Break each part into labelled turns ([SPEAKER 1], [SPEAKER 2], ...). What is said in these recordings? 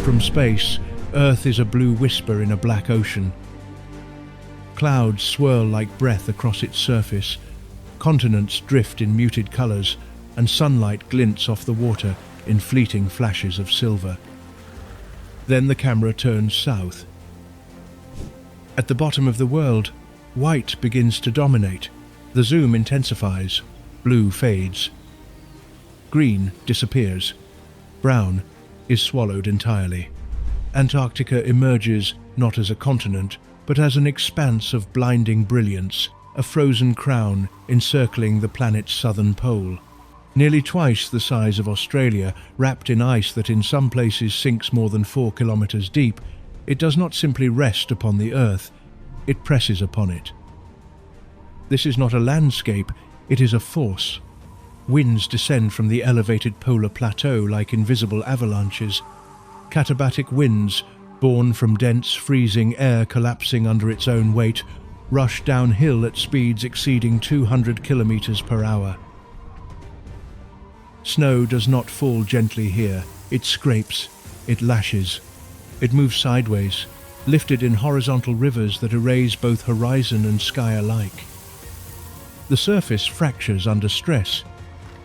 [SPEAKER 1] From space, Earth is a blue whisper in a black ocean. Clouds swirl like breath across its surface, continents drift in muted colors, and sunlight glints off the water in fleeting flashes of silver. Then the camera turns south. At the bottom of the world, white begins to dominate. The zoom intensifies, blue fades. Green disappears. Brown is swallowed entirely. Antarctica emerges not as a continent, but as an expanse of blinding brilliance, a frozen crown encircling the planet's southern pole. Nearly twice the size of Australia, wrapped in ice that in some places sinks more than 4 kilometers deep, it does not simply rest upon the Earth, it presses upon it. This is not a landscape, it is a force. Winds descend from the elevated polar plateau like invisible avalanches. Katabatic winds, born from dense, freezing air collapsing under its own weight, rush downhill at speeds exceeding 200 kilometers per hour. Snow does not fall gently here. It scrapes, it lashes, it moves sideways, lifted in horizontal rivers that erase both horizon and sky alike. The surface fractures under stress.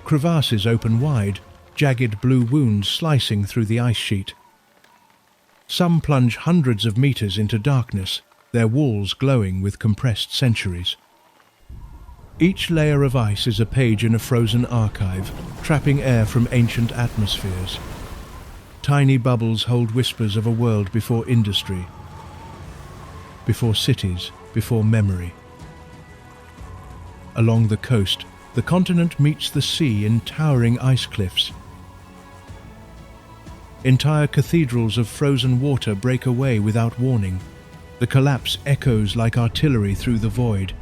[SPEAKER 1] Crevasses open wide, jagged blue wounds slicing through the ice sheet. Some plunge hundreds of meters into darkness, their walls glowing with compressed centuries. Each layer of ice is a page in a frozen archive, trapping air from ancient atmospheres. Tiny bubbles hold whispers of a world before industry, before cities, before memory. Along the coast, the continent meets the sea in towering ice cliffs. Entire cathedrals of frozen water break away without warning. The collapse echoes like artillery through the void.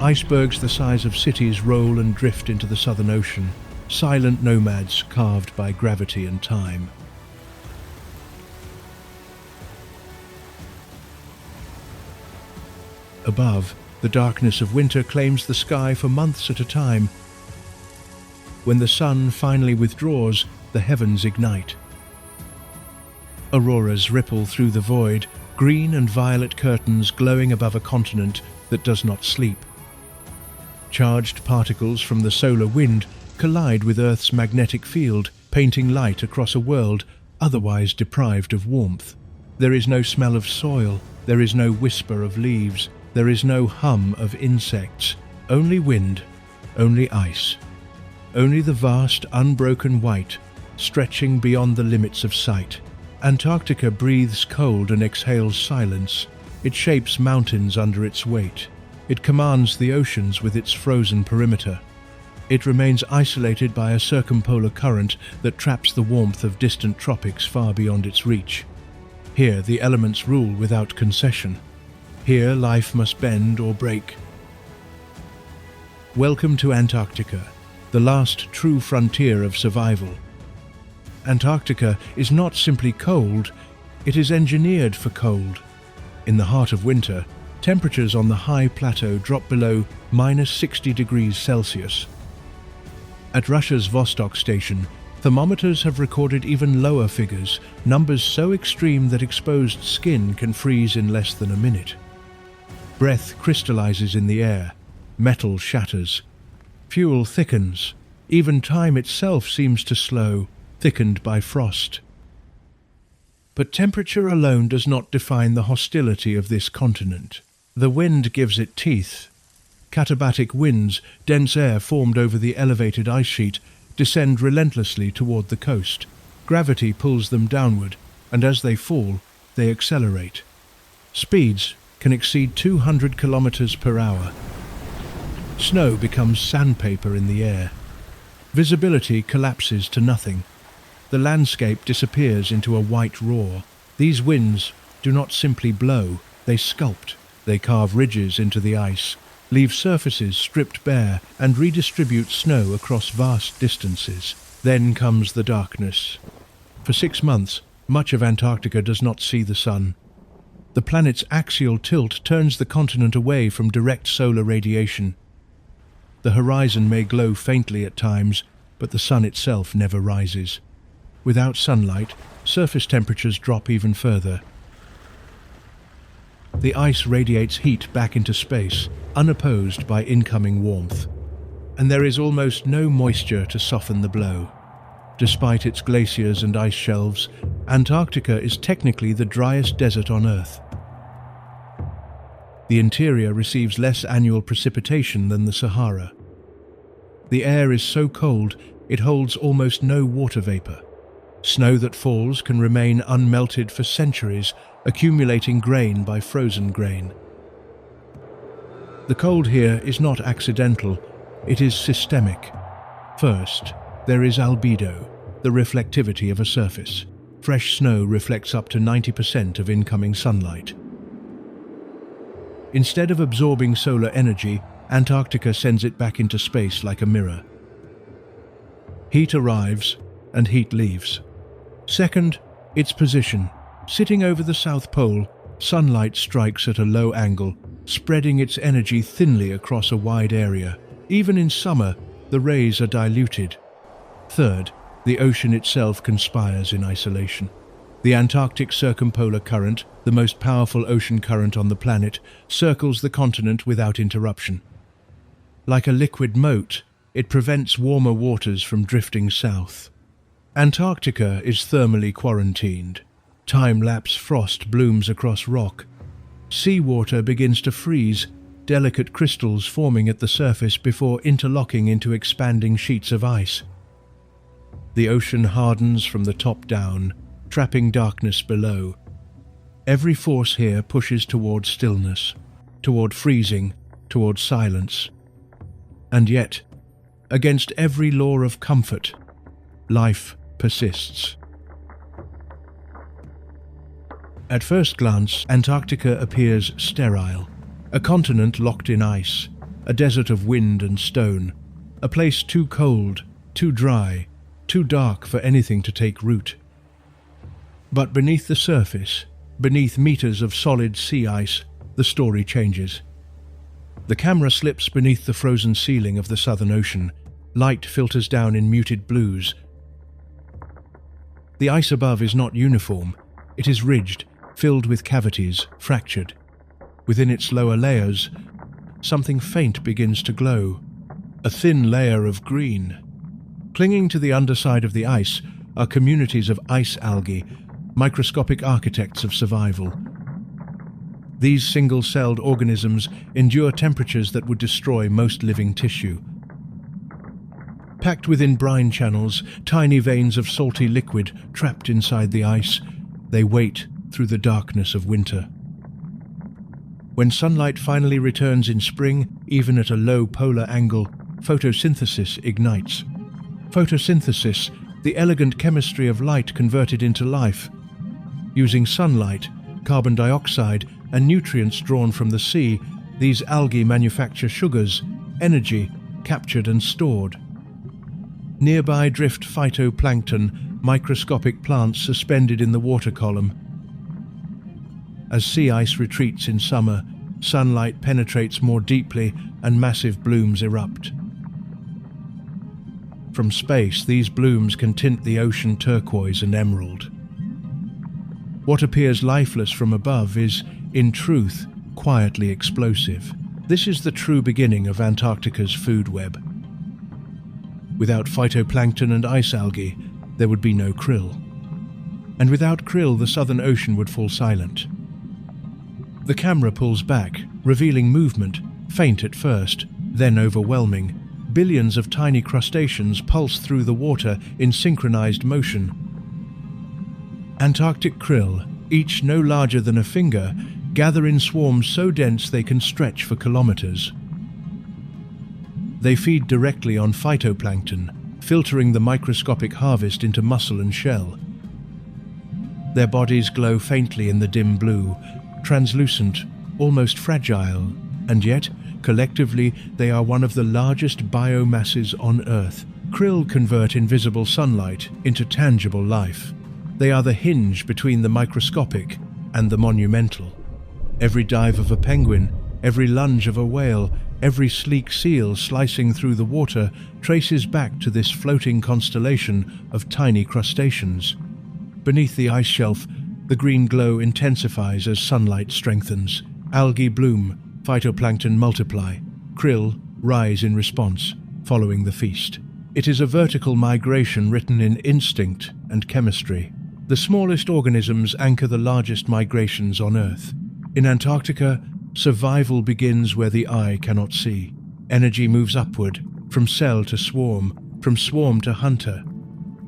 [SPEAKER 1] Icebergs the size of cities roll and drift into the Southern Ocean, silent nomads carved by gravity and time. Above, the darkness of winter claims the sky for months at a time. When the sun finally withdraws, the heavens ignite. Auroras ripple through the void, green and violet curtains glowing above a continent that does not sleep. Charged particles from the solar wind collide with Earth's magnetic field, painting light across a world otherwise deprived of warmth. There is no smell of soil, there is no whisper of leaves, there is no hum of insects, only wind, only ice, only the vast, unbroken white, stretching beyond the limits of sight. Antarctica breathes cold and exhales silence. It shapes mountains under its weight. It commands the oceans with its frozen perimeter. It remains isolated by a circumpolar current that traps the warmth of distant tropics far beyond its reach. Here the elements rule without concession. Here life must bend or break. Welcome to Antarctica, the last true frontier of survival. Antarctica is not simply cold, it is engineered for cold. In the heart of winter, temperatures on the high plateau drop below -60 degrees Celsius. At Russia's Vostok station, thermometers have recorded even lower figures, numbers so extreme that exposed skin can freeze in less than a minute. Breath crystallizes in the air, metal shatters, fuel thickens, even time itself seems to slow, thickened by frost. But temperature alone does not define the hostility of this continent. The wind gives it teeth. Katabatic winds, dense air formed over the elevated ice sheet, descend relentlessly toward the coast. Gravity pulls them downward, and as they fall, they accelerate. Speeds can exceed 200 kilometers per hour. Snow becomes sandpaper in the air. Visibility collapses to nothing. The landscape disappears into a white roar. These winds do not simply blow, they sculpt. They carve ridges into the ice, leave surfaces stripped bare, and redistribute snow across vast distances. Then comes the darkness. For 6 months, much of Antarctica does not see the sun. The planet's axial tilt turns the continent away from direct solar radiation. The horizon may glow faintly at times, but the sun itself never rises. Without sunlight, surface temperatures drop even further. The ice radiates heat back into space, unopposed by incoming warmth. And there is almost no moisture to soften the blow. Despite its glaciers and ice shelves, Antarctica is technically the driest desert on Earth. The interior receives less annual precipitation than the Sahara. The air is so cold, it holds almost no water vapor. Snow that falls can remain unmelted for centuries, accumulating grain by frozen grain. The cold here is not accidental, it is systemic. First, there is albedo, the reflectivity of a surface. Fresh snow reflects up to 90% of incoming sunlight. Instead of absorbing solar energy, Antarctica sends it back into space like a mirror. Heat arrives and heat leaves. Second, its position. Sitting over the South Pole, sunlight strikes at a low angle, spreading its energy thinly across a wide area. Even in summer, the rays are diluted. Third, the ocean itself conspires in isolation. The Antarctic circumpolar current, the most powerful ocean current on the planet, circles the continent without interruption. Like a liquid moat, it prevents warmer waters from drifting south. Antarctica is thermally quarantined. Time-lapse frost blooms across rock. Seawater begins to freeze, delicate crystals forming at the surface before interlocking into expanding sheets of ice. The ocean hardens from the top down, trapping darkness below. Every force here pushes toward stillness, toward freezing, toward silence. And yet, against every law of comfort, life persists. At first glance, Antarctica appears sterile, a continent locked in ice, a desert of wind and stone, a place too cold, too dry, too dark for anything to take root. But beneath the surface, beneath meters of solid sea ice, the story changes. The camera slips beneath the frozen ceiling of the Southern Ocean. Light filters down in muted blues. The ice above is not uniform. It is ridged, filled with cavities, fractured. Within its lower layers, something faint begins to glow, a thin layer of green. Clinging to the underside of the ice are communities of ice algae, microscopic architects of survival. These single-celled organisms endure temperatures that would destroy most living tissue. Packed within brine channels, tiny veins of salty liquid trapped inside the ice, they wait through the darkness of winter. When sunlight finally returns in spring, even at a low polar angle, photosynthesis ignites. Photosynthesis, the elegant chemistry of light converted into life. Using sunlight, carbon dioxide, and nutrients drawn from the sea, these algae manufacture sugars, energy, captured and stored. Nearby drift phytoplankton, microscopic plants suspended in the water column. As sea ice retreats in summer, sunlight penetrates more deeply and massive blooms erupt. From space, these blooms can tint the ocean turquoise and emerald. What appears lifeless from above is, in truth, quietly explosive. This is the true beginning of Antarctica's food web. Without phytoplankton and ice algae, there would be no krill. And without krill, the Southern Ocean would fall silent. The camera pulls back, revealing movement, faint at first, then overwhelming. Billions of tiny crustaceans pulse through the water in synchronized motion. Antarctic krill, each no larger than a finger, gather in swarms so dense they can stretch for kilometers. They feed directly on phytoplankton, filtering the microscopic harvest into muscle and shell. Their bodies glow faintly in the dim blue, translucent, almost fragile, and yet, collectively, they are one of the largest biomasses on Earth. Krill convert invisible sunlight into tangible life. They are the hinge between the microscopic and the monumental. Every dive of a penguin, every lunge of a whale, every sleek seal slicing through the water traces back to this floating constellation of tiny crustaceans. Beneath the ice shelf, the green glow intensifies as sunlight strengthens. Algae bloom, phytoplankton multiply, krill rise in response, following the feast. It is a vertical migration written in instinct and chemistry. The smallest organisms anchor the largest migrations on Earth. In Antarctica, survival begins where the eye cannot see. Energy moves upward, from cell to swarm, from swarm to hunter.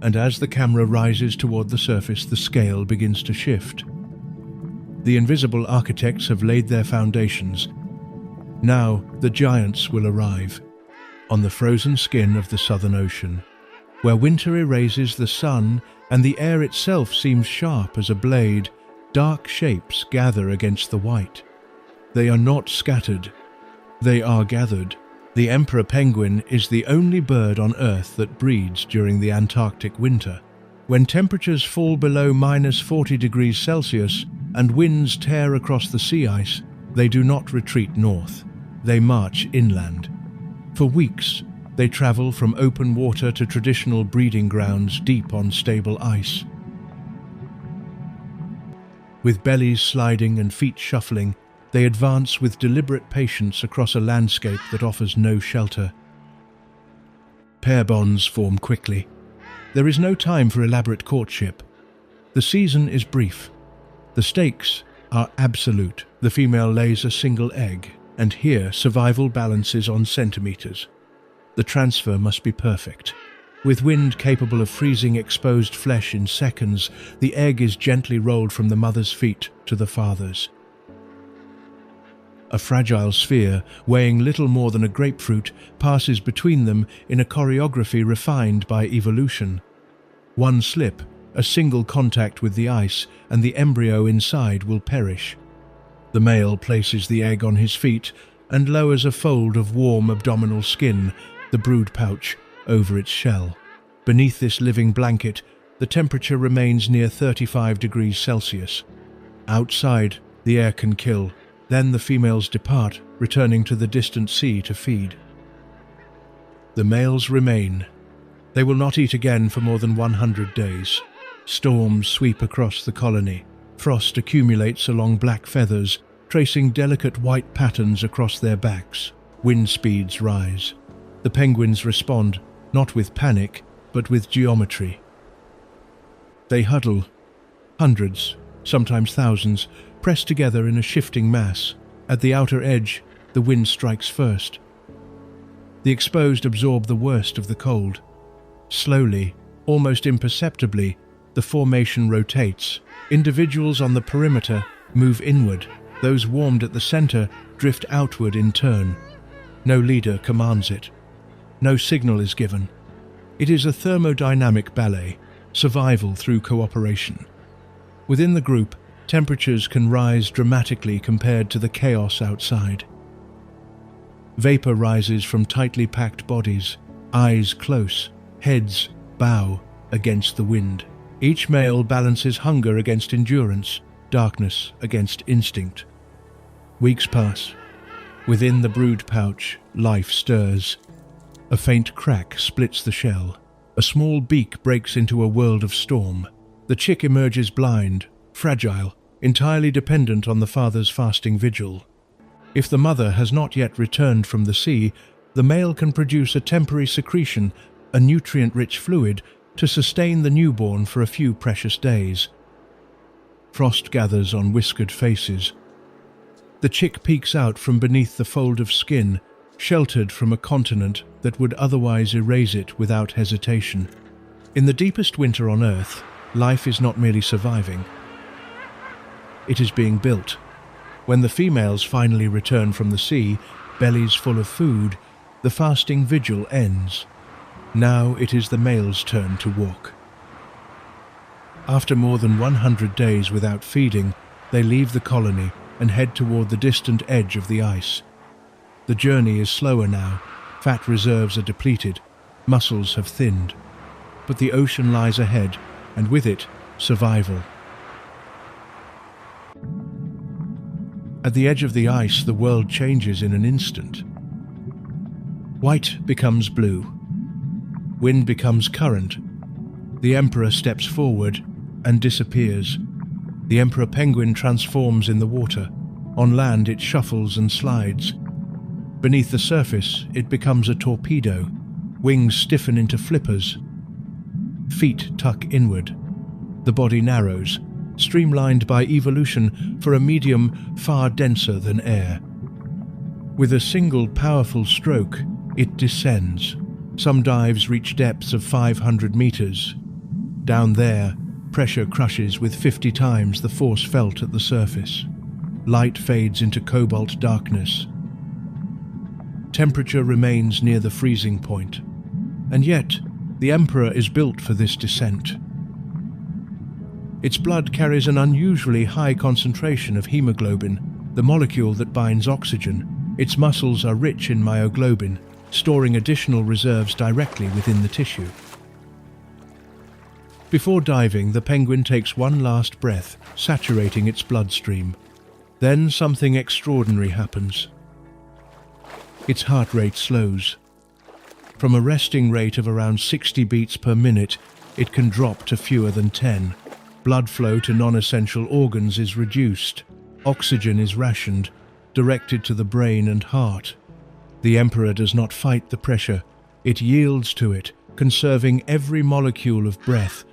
[SPEAKER 1] And as the camera rises toward the surface, the scale begins to shift. The invisible architects have laid their foundations. Now the giants will arrive, on the frozen skin of the Southern Ocean, where winter erases the sun and the air itself seems sharp as a blade. Dark shapes gather against the white. They are not scattered, they are gathered. The emperor penguin is the only bird on Earth that breeds during the Antarctic winter. When temperatures fall below -40 degrees Celsius and winds tear across the sea ice, they do not retreat north. They march inland. For weeks, they travel from open water to traditional breeding grounds deep on stable ice. With bellies sliding and feet shuffling, they advance with deliberate patience across a landscape that offers no shelter. Pair bonds form quickly. There is no time for elaborate courtship. The season is brief. The stakes are absolute. The female lays a single egg, and here survival balances on centimeters. The transfer must be perfect. With wind capable of freezing exposed flesh in seconds, the egg is gently rolled from the mother's feet to the father's. A fragile sphere, weighing little more than a grapefruit, passes between them in a choreography refined by evolution. One slip, a single contact with the ice, and the embryo inside will perish. The male places the egg on his feet and lowers a fold of warm abdominal skin, the brood pouch, over its shell. Beneath this living blanket, the temperature remains near 35 degrees Celsius. Outside, the air can kill. Then the females depart, returning to the distant sea to feed. The males remain. They will not eat again for more than 100 days. Storms sweep across the colony. Frost accumulates along black feathers, tracing delicate white patterns across their backs. Wind speeds rise. The penguins respond, not with panic, but with geometry. They huddle, hundreds, sometimes thousands, pressed together in a shifting mass. At the outer edge, the wind strikes first. The exposed absorb the worst of the cold. Slowly, almost imperceptibly, the formation rotates. Individuals on the perimeter move inward. Those warmed at the center drift outward in turn. No leader commands it. No signal is given. It is a thermodynamic ballet, survival through cooperation. Within the group, temperatures can rise dramatically compared to the chaos outside. Vapor rises from tightly packed bodies, eyes close, heads bow against the wind. Each male balances hunger against endurance, darkness against instinct. Weeks pass. Within the brood pouch, life stirs. A faint crack splits the shell. A small beak breaks into a world of storm. The chick emerges blind, fragile, entirely dependent on the father's fasting vigil. If the mother has not yet returned from the sea, the male can produce a temporary secretion, a nutrient-rich fluid, to sustain the newborn for a few precious days. Frost gathers on whiskered faces. The chick peeks out from beneath the fold of skin, sheltered from a continent that would otherwise erase it without hesitation. In the deepest winter on Earth, life is not merely surviving. It is being built. When the females finally return from the sea, bellies full of food, the fasting vigil ends. Now it is the male's turn to walk. After more than 100 days without feeding, they leave the colony and head toward the distant edge of the ice. The journey is slower now. Fat reserves are depleted. Muscles have thinned. But the ocean lies ahead, and with it, survival. At the edge of the ice, the world changes in an instant. White becomes blue. Wind becomes current. The emperor steps forward and disappears. The emperor penguin transforms in the water. On land, it shuffles and slides. Beneath the surface, it becomes a torpedo. Wings stiffen into flippers. Feet tuck inward. The body narrows, streamlined by evolution for a medium far denser than air. With a single powerful stroke, it descends. Some dives reach depths of 500 meters. Down there, pressure crushes with 50 times the force felt at the surface. Light fades into cobalt darkness. Temperature remains near the freezing point. And yet, the emperor is built for this descent. Its blood carries an unusually high concentration of hemoglobin, the molecule that binds oxygen. Its muscles are rich in myoglobin, storing additional reserves directly within the tissue. Before diving, the penguin takes one last breath, saturating its bloodstream. Then something extraordinary happens. Its heart rate slows. From a resting rate of around 60 beats per minute, it can drop to fewer than 10. Blood flow to non-essential organs is reduced. Oxygen is rationed, directed to the brain and heart. The emperor does not fight the pressure. It yields to it, conserving every molecule of breath.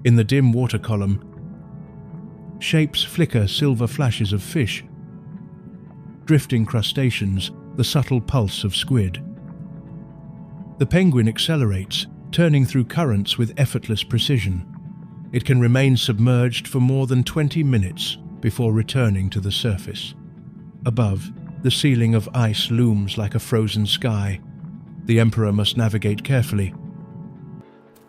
[SPEAKER 1] In the dim water column, shapes flicker silver flashes of fish, drifting crustaceans, the subtle pulse of squid. The penguin accelerates, turning through currents with effortless precision. It can remain submerged for more than 20 minutes before returning to the surface. Above, the ceiling of ice looms like a frozen sky. The emperor must navigate carefully.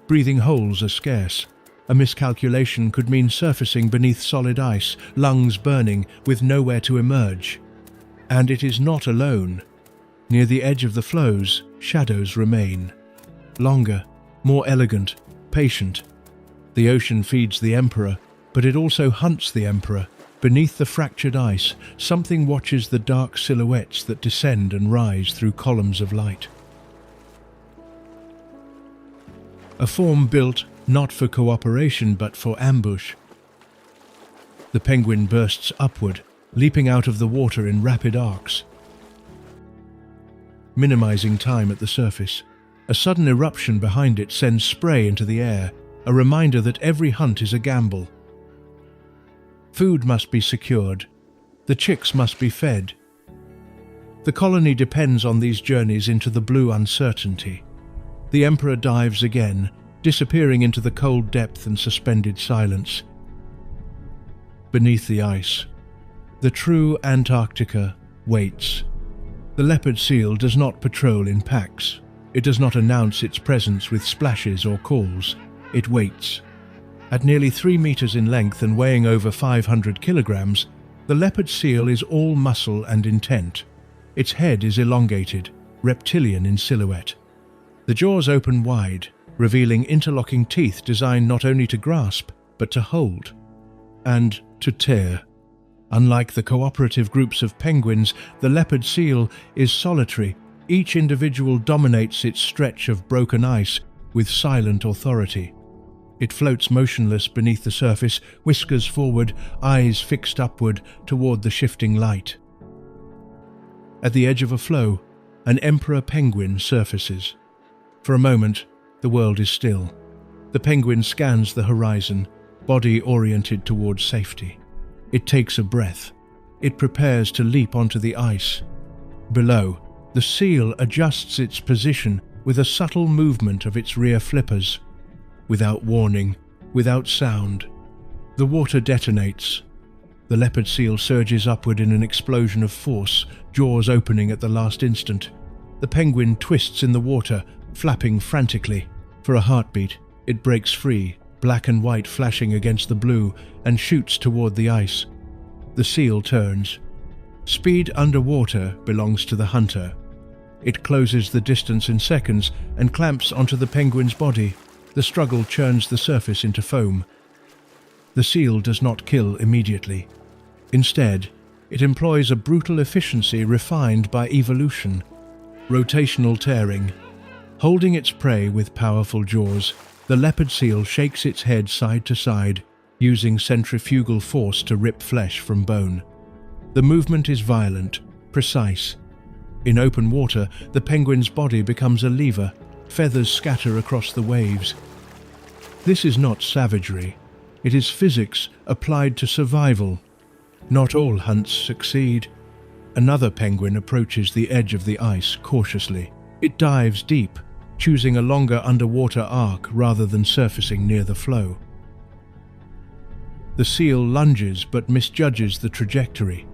[SPEAKER 1] Breathing holes are scarce. A miscalculation could mean surfacing beneath solid ice, lungs burning, with nowhere to emerge. And it is not alone. Near the edge of the floes, shadows remain. Longer, more elegant, patient. The ocean feeds the emperor, but it also hunts the emperor. Beneath the fractured ice, something watches the dark silhouettes that descend and rise through columns of light. A form built not for cooperation but for ambush. The penguin bursts upward, leaping out of the water in rapid arcs. Minimizing time at the surface, a sudden eruption behind it sends spray into the air, a reminder that every hunt is a gamble. Food must be secured. The chicks must be fed. The colony depends on these journeys into the blue uncertainty. The emperor dives again, disappearing into the cold depth and suspended silence. Beneath the ice, the true Antarctica waits. The leopard seal does not patrol in packs. It does not announce its presence with splashes or calls. It waits. At nearly 3 meters in length and weighing over 500 kilograms, the leopard seal is all muscle and intent. Its head is elongated, reptilian in silhouette. The jaws open wide, revealing interlocking teeth designed not only to grasp, but to hold and to tear. Unlike the cooperative groups of penguins, the leopard seal is solitary. Each individual dominates its stretch of broken ice with silent authority. It floats motionless beneath the surface, whiskers forward, eyes fixed upward toward the shifting light. At the edge of a floe, an emperor penguin surfaces. For a moment, the world is still. The penguin scans the horizon, body oriented towards safety. It takes a breath. It prepares to leap onto the ice. Below, the seal adjusts its position with a subtle movement of its rear flippers. Without warning, without sound, the water detonates. The leopard seal surges upward in an explosion of force, jaws opening at the last instant. The penguin twists in the water, flapping frantically. For a heartbeat, it breaks free, black and white flashing against the blue, and shoots toward the ice. The seal turns. Speed underwater belongs to the hunter. It closes the distance in seconds and clamps onto the penguin's body. The struggle churns the surface into foam. The seal does not kill immediately. Instead, it employs a brutal efficiency refined by evolution, rotational tearing. Holding its prey with powerful jaws, the leopard seal shakes its head side to side, using centrifugal force to rip flesh from bone. The movement is violent, precise. In open water, the penguin's body becomes a lever, feathers scatter across the waves. This is not savagery. It is physics applied to survival. Not all hunts succeed. Another penguin approaches the edge of the ice cautiously. It dives deep, choosing a longer underwater arc rather than surfacing near the flow. The seal lunges but misjudges the trajectory.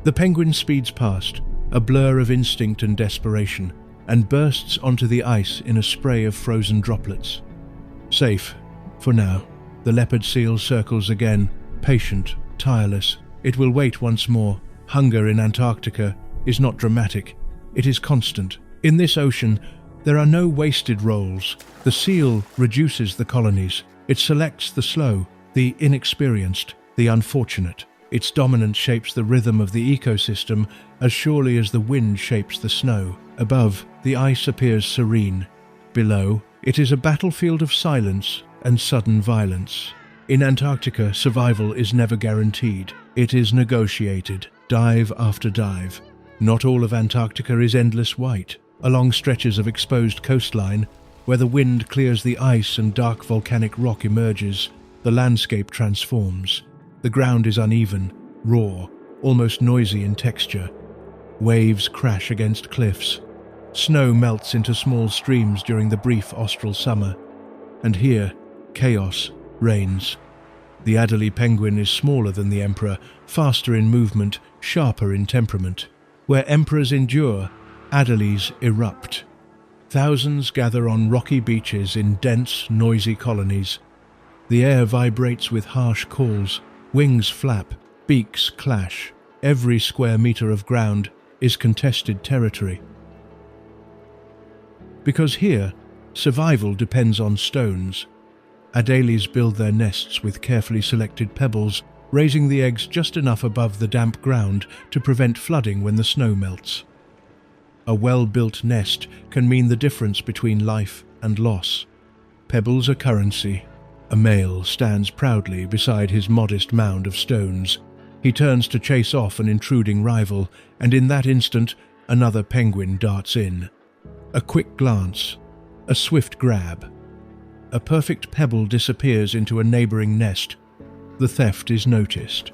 [SPEAKER 1] The penguin speeds past, a blur of instinct and desperation, and bursts onto the ice in a spray of frozen droplets. Safe, for now. The leopard seal circles again, patient, tireless. It will wait once more. Hunger in Antarctica is not dramatic. It is constant. In this ocean, there are no wasted roles. The seal reduces the colonies. It selects the slow, the inexperienced, the unfortunate. Its dominance shapes the rhythm of the ecosystem as surely as the wind shapes the snow. Above, the ice appears serene. Below, it is a battlefield of silence and sudden violence. In Antarctica, survival is never guaranteed. It is negotiated, dive after dive. Not all of Antarctica is endless white. Along stretches of exposed coastline, where the wind clears the ice and dark volcanic rock emerges, the landscape transforms. The ground is uneven, raw, almost noisy in texture. Waves crash against cliffs. Snow melts into small streams during the brief austral summer. And here, chaos reigns. The Adelie penguin is smaller than the emperor, faster in movement, sharper in temperament. Where emperors endure, Adelies erupt. Thousands gather on rocky beaches in dense, noisy colonies. The air vibrates with harsh calls. Wings flap, beaks clash. Every square meter of ground is contested territory. Because here, survival depends on stones. Adelies build their nests with carefully selected pebbles, raising the eggs just enough above the damp ground to prevent flooding when the snow melts. A well-built nest can mean the difference between life and loss. Pebbles are currency. A male stands proudly beside his modest mound of stones. He turns to chase off an intruding rival, and in that instant, another penguin darts in. A quick glance, a swift grab. A perfect pebble disappears into a neighboring nest. The theft is noticed.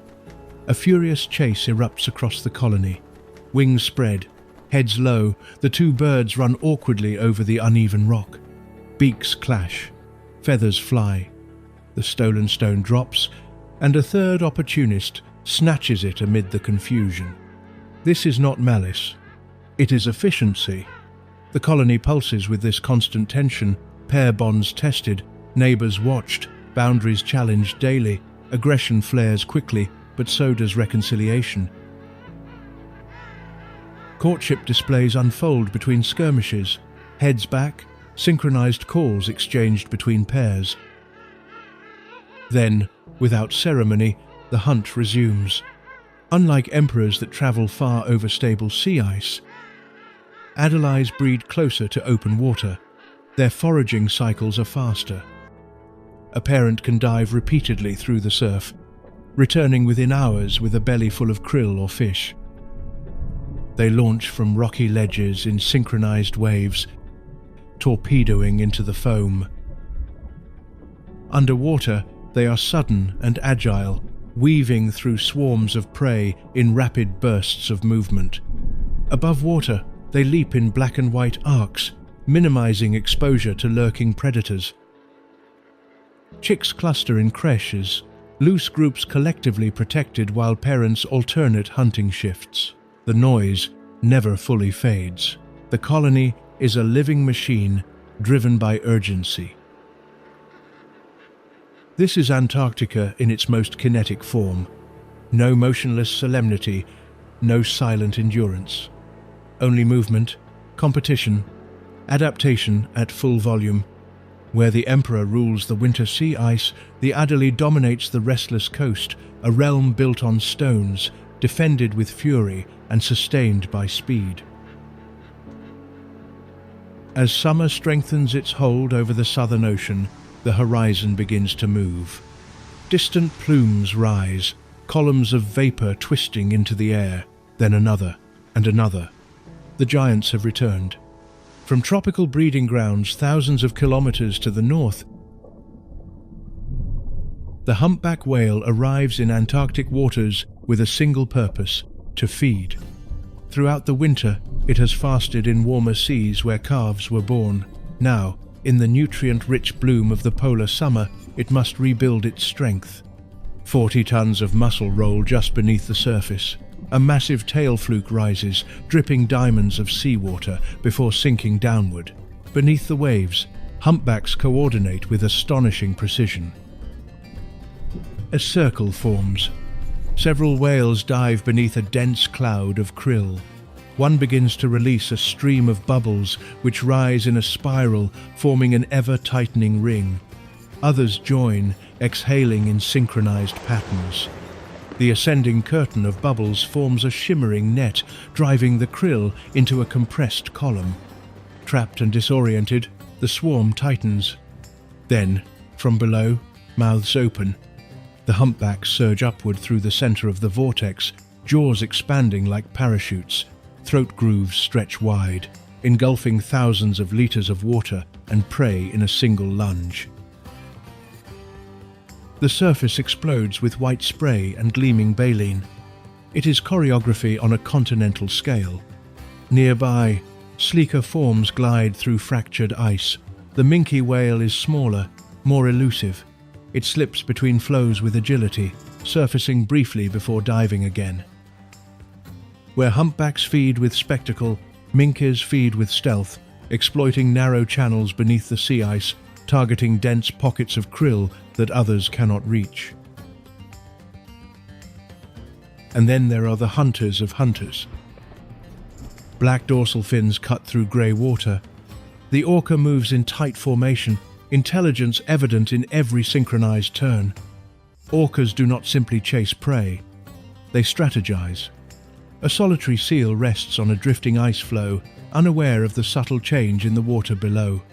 [SPEAKER 1] A furious chase erupts across the colony. Wings spread, heads low, the two birds run awkwardly over the uneven rock. Beaks clash, feathers fly. The stolen stone drops, and a third opportunist snatches it amid the confusion. This is not malice. It is efficiency. The colony pulses with this constant tension, pair bonds tested, neighbors watched, boundaries challenged daily. Aggression flares quickly, but so does reconciliation. Courtship displays unfold between skirmishes, heads back, synchronized calls exchanged between pairs. Then, without ceremony, the hunt resumes. Unlike emperors that travel far over stable sea ice, Adelies breed closer to open water. Their foraging cycles are faster. A parent can dive repeatedly through the surf, returning within hours with a belly full of krill or fish. They launch from rocky ledges in synchronized waves, torpedoing into the foam. Underwater, they are sudden and agile, weaving through swarms of prey in rapid bursts of movement. Above water, they leap in black and white arcs, minimizing exposure to lurking predators. Chicks cluster in creches, loose groups collectively protected while parents alternate hunting shifts. The noise never fully fades. The colony is a living machine driven by urgency. This is Antarctica in its most kinetic form. No motionless solemnity, no silent endurance. Only movement, competition, adaptation at full volume. Where the emperor rules the winter sea ice, the Adelie dominates the restless coast, a realm built on stones, defended with fury and sustained by speed. As summer strengthens its hold over the Southern Ocean, the horizon begins to move. Distant plumes rise, columns of vapor twisting into the air, then another and another. The giants have returned. From tropical breeding grounds thousands of kilometers to the north, the humpback whale arrives in Antarctic waters with a single purpose: to feed. Throughout the winter, it has fasted in warmer seas where calves were born. Now, in the nutrient-rich bloom of the polar summer, it must rebuild its strength. 40 tons of muscle roll just beneath the surface. A massive tail fluke rises, dripping diamonds of seawater before sinking downward. Beneath the waves, humpbacks coordinate with astonishing precision. A circle forms. Several whales dive beneath a dense cloud of krill. One begins to release a stream of bubbles which rise in a spiral, forming an ever-tightening ring. Others join, exhaling in synchronized patterns. The ascending curtain of bubbles forms a shimmering net, driving the krill into a compressed column. Trapped and disoriented, the swarm tightens. Then, from below, mouths open. The humpbacks surge upward through the center of the vortex, jaws expanding like parachutes. Throat grooves stretch wide, engulfing thousands of liters of water and prey in a single lunge. The surface explodes with white spray and gleaming baleen. It is choreography on a continental scale. Nearby, sleeker forms glide through fractured ice. The minke whale is smaller, more elusive. It slips between flows with agility, surfacing briefly before diving again. Where humpbacks feed with spectacle, minkes feed with stealth, exploiting narrow channels beneath the sea ice, targeting dense pockets of krill that others cannot reach. And then there are the hunters of hunters. Black dorsal fins cut through grey water. The orca moves in tight formation, intelligence evident in every synchronized turn. Orcas do not simply chase prey, they strategize. A solitary seal rests on a drifting ice floe, unaware of the subtle change in the water below.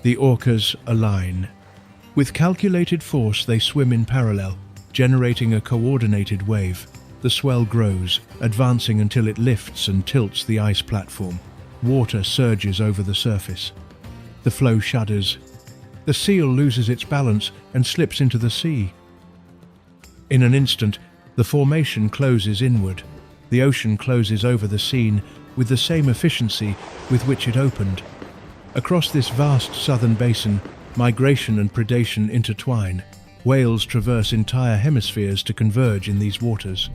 [SPEAKER 1] The orcas align. With calculated force, they swim in parallel, generating a coordinated wave. The swell grows, advancing until it lifts and tilts the ice platform. Water surges over the surface. The floe shudders. The seal loses its balance and slips into the sea. In an instant, the formation closes inward. The ocean closes over the scene with the same efficiency with which it opened. Across this vast southern basin, migration and predation intertwine. Whales traverse entire hemispheres to converge in these waters.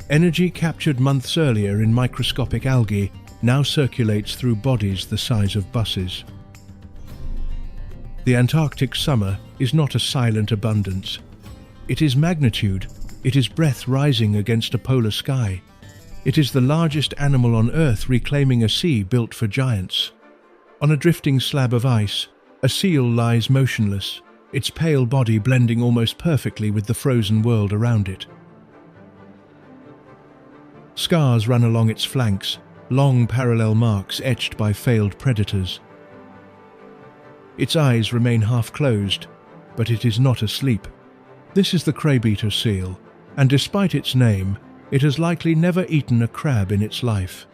[SPEAKER 1] Energy captured months earlier in microscopic algae now circulates through bodies the size of buses. The Antarctic summer is not a silent abundance. It is magnitude. It is breath rising against a polar sky. It is the largest animal on Earth reclaiming a sea built for giants. On a drifting slab of ice, a seal lies motionless, its pale body blending almost perfectly with the frozen world around it. Scars run along its flanks, long parallel marks etched by failed predators. Its eyes remain half-closed, but it is not asleep. This is the craybeater seal, and despite its name, it has likely never eaten a crab in its life.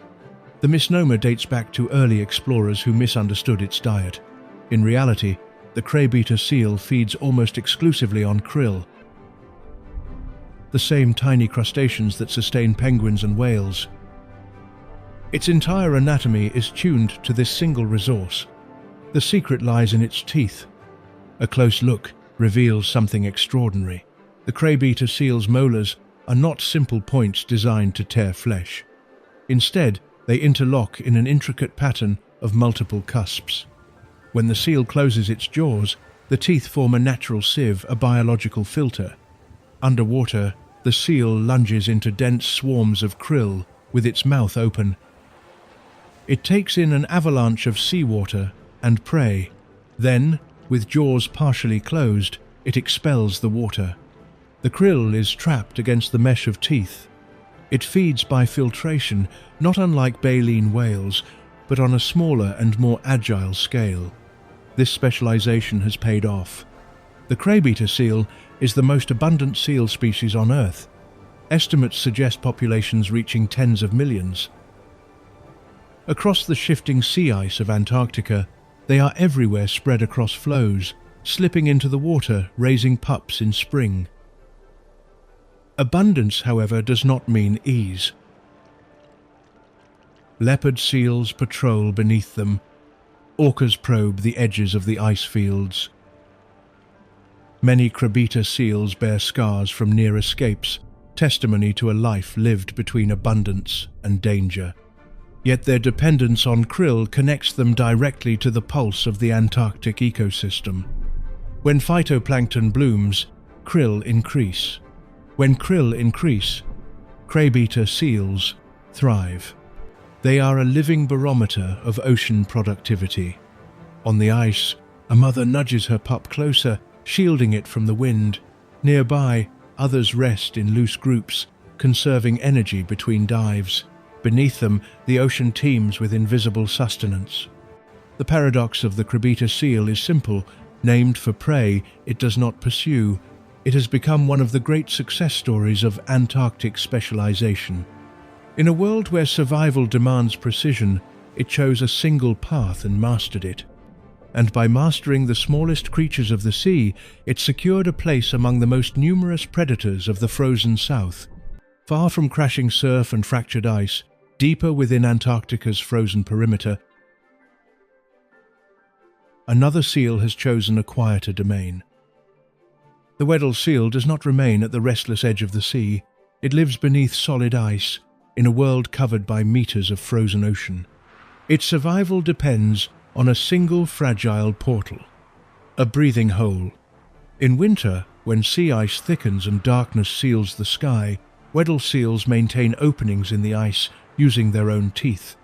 [SPEAKER 1] The misnomer dates back to early explorers who misunderstood its diet. In reality, the craybeater seal feeds almost exclusively on krill, the same tiny crustaceans that sustain penguins and whales. Its entire anatomy is tuned to this single resource. The secret lies in its teeth. A close look reveals something extraordinary. The craybeater seal's molars are not simple points designed to tear flesh. Instead, they interlock in an intricate pattern of multiple cusps. When the seal closes its jaws, the teeth form a natural sieve, a biological filter. Underwater, the seal lunges into dense swarms of krill with its mouth open. It takes in an avalanche of seawater, and prey. Then, with jaws partially closed, it expels the water. The krill is trapped against the mesh of teeth. It feeds by filtration, not unlike baleen whales, but on a smaller and more agile scale. This specialization has paid off. The craybeater seal is the most abundant seal species on Earth. Estimates suggest populations reaching tens of millions. Across the shifting sea ice of Antarctica, they are everywhere spread across floes, slipping into the water, raising pups in spring. Abundance, however, does not mean ease. Leopard seals patrol beneath them. Orcas probe the edges of the ice fields. Many craybeater seals bear scars from near escapes, testimony to a life lived between abundance and danger. Yet their dependence on krill connects them directly to the pulse of the Antarctic ecosystem. When phytoplankton blooms, krill increase. When krill increase, craybeater seals thrive. They are a living barometer of ocean productivity. On the ice, a mother nudges her pup closer, shielding it from the wind. Nearby, others rest in loose groups, conserving energy between dives. Beneath them, the ocean teems with invisible sustenance. The paradox of the craybeater seal is simple. Named for prey, it does not pursue. It has become one of the great success stories of Antarctic specialization. In a world where survival demands precision, it chose a single path and mastered it. And by mastering the smallest creatures of the sea, it secured a place among the most numerous predators of the frozen south. Far from crashing surf and fractured ice, deeper within Antarctica's frozen perimeter, another seal has chosen a quieter domain. The Weddell seal does not remain at the restless edge of the sea. It lives beneath solid ice, in a world covered by meters of frozen ocean. Its survival depends on a single fragile portal, a breathing hole. In winter, when sea ice thickens and darkness seals the sky, Weddell seals maintain openings in the ice using their own teeth.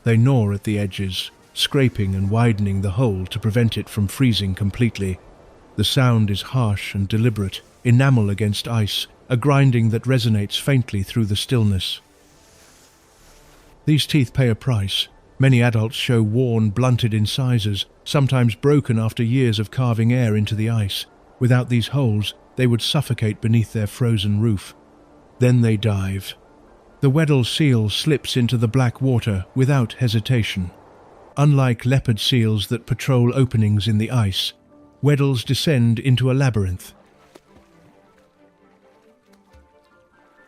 [SPEAKER 1] They gnaw at the edges, scraping and widening the hole to prevent it from freezing completely. The sound is harsh and deliberate, enamel against ice, a grinding that resonates faintly through the stillness. These teeth pay a price. Many adults show worn, blunted incisors, sometimes broken after years of carving air into the ice. Without these holes, they would suffocate beneath their frozen roof. Then they dive. The Weddell seal slips into the black water without hesitation. Unlike leopard seals that patrol openings in the ice, Weddells descend into a labyrinth.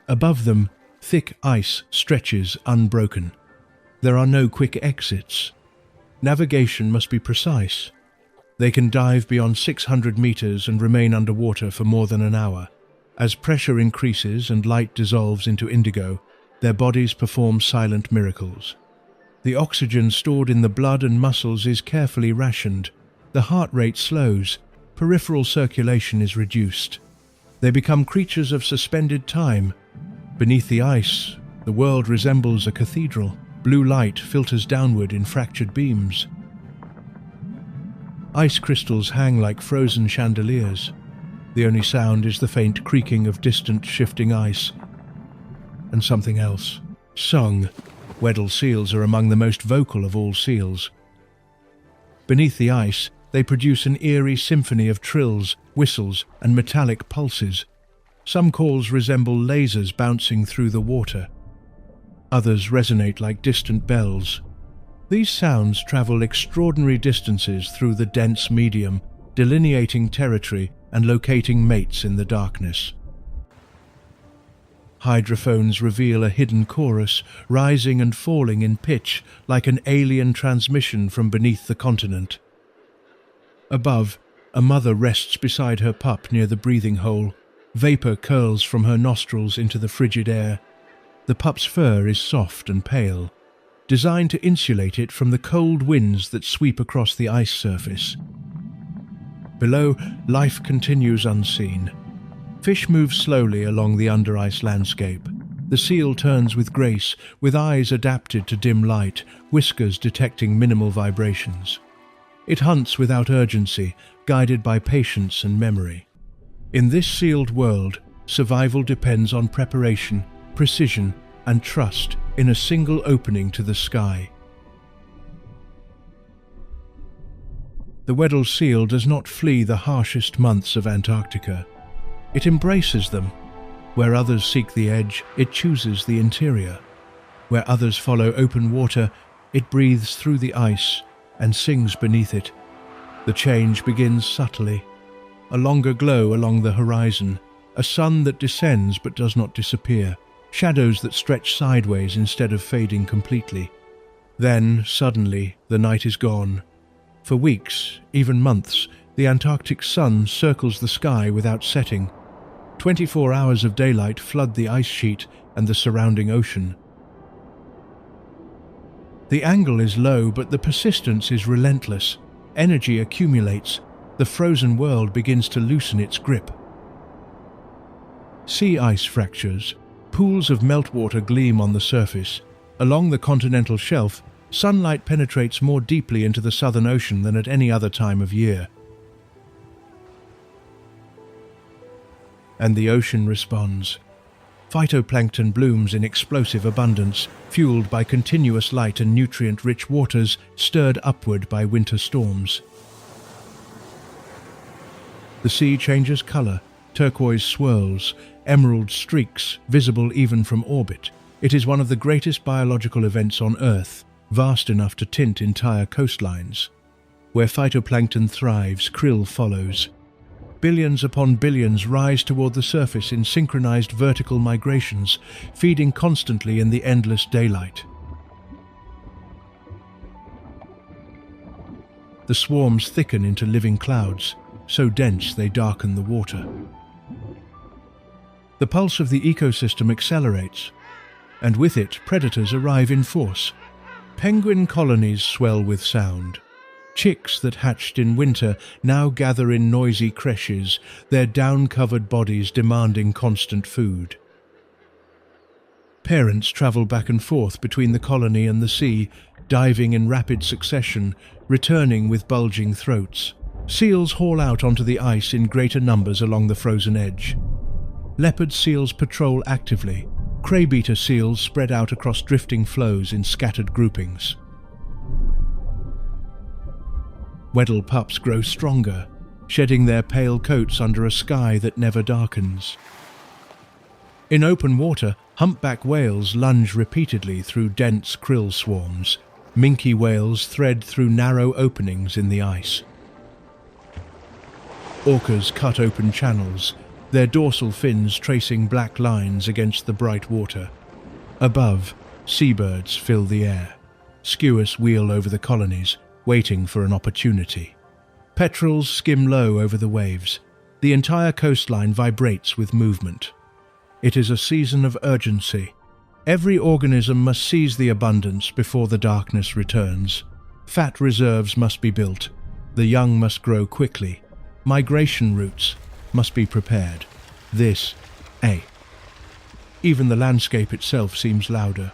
[SPEAKER 1] Above them, thick ice stretches unbroken. There are no quick exits. Navigation must be precise. They can dive beyond 600 meters and remain underwater for more than an hour. As pressure increases and light dissolves into indigo, their bodies perform silent miracles. The oxygen stored in the blood and muscles is carefully rationed. The heart rate slows. Peripheral circulation is reduced. They become creatures of suspended time. Beneath the ice, the world resembles a cathedral. Blue light filters downward in fractured beams. Ice crystals hang like frozen chandeliers. The only sound is the faint creaking of distant shifting ice. And something else. Song. Weddell seals are among the most vocal of all seals. Beneath the ice, they produce an eerie symphony of trills, whistles, and metallic pulses. Some calls resemble lasers bouncing through the water. Others resonate like distant bells. These sounds travel extraordinary distances through the dense medium, delineating territory and locating mates in the darkness. Hydrophones reveal a hidden chorus, rising and falling in pitch like an alien transmission from beneath the continent. Above, a mother rests beside her pup near the breathing hole. Vapor curls from her nostrils into the frigid air. The pup's fur is soft and pale, designed to insulate it from the cold winds that sweep across the ice surface. Below, life continues unseen. Fish move slowly along the under-ice landscape. The seal turns with grace, with eyes adapted to dim light, whiskers detecting minimal vibrations. It hunts without urgency, guided by patience and memory. In this sealed world, survival depends on preparation, precision, and trust in a single opening to the sky. The Weddell seal does not flee the harshest months of Antarctica. It embraces them. Where others seek the edge, it chooses the interior. Where others follow open water, it breathes through the ice and sings beneath it. The change begins subtly. A longer glow along the horizon, a sun that descends but does not disappear, shadows that stretch sideways instead of fading completely. Then, suddenly, the night is gone. For weeks, even months, the Antarctic sun circles the sky without setting. 24 hours of daylight flood the ice sheet and the surrounding ocean. The angle is low, but the persistence is relentless. Energy accumulates. The frozen world begins to loosen its grip. Sea ice fractures. Pools of meltwater gleam on the surface. Along the continental shelf, sunlight penetrates more deeply into the Southern Ocean than at any other time of year. And the ocean responds. Phytoplankton blooms in explosive abundance, fueled by continuous light and nutrient-rich waters stirred upward by winter storms. The sea changes color, turquoise swirls, emerald streaks, visible even from orbit. It is one of the greatest biological events on Earth, vast enough to tint entire coastlines. Where phytoplankton thrives, krill follows. Billions upon billions rise toward the surface in synchronized vertical migrations, feeding constantly in the endless daylight. The swarms thicken into living clouds, so dense they darken the water. The pulse of the ecosystem accelerates, and with it predators arrive in force. Penguin colonies swell with sound. Chicks that hatched in winter now gather in noisy creches, their down-covered bodies demanding constant food. Parents travel back and forth between the colony and the sea, diving in rapid succession, returning with bulging throats. Seals haul out onto the ice in greater numbers along the frozen edge. Leopard seals patrol actively. Craybeater seals spread out across drifting flows in scattered groupings. Weddell pups grow stronger, shedding their pale coats under a sky that never darkens. In open water, humpback whales lunge repeatedly through dense krill swarms. Minke whales thread through narrow openings in the ice. Orcas cut open channels, their dorsal fins tracing black lines against the bright water. Above, seabirds fill the air. Skuas wheel over the colonies, waiting for an opportunity. Petrels skim low over the waves. The entire coastline vibrates with movement. It is a season of urgency. Every organism must seize the abundance before the darkness returns. Fat reserves must be built. The young must grow quickly. Migration routes must be prepared. Even the landscape itself seems louder.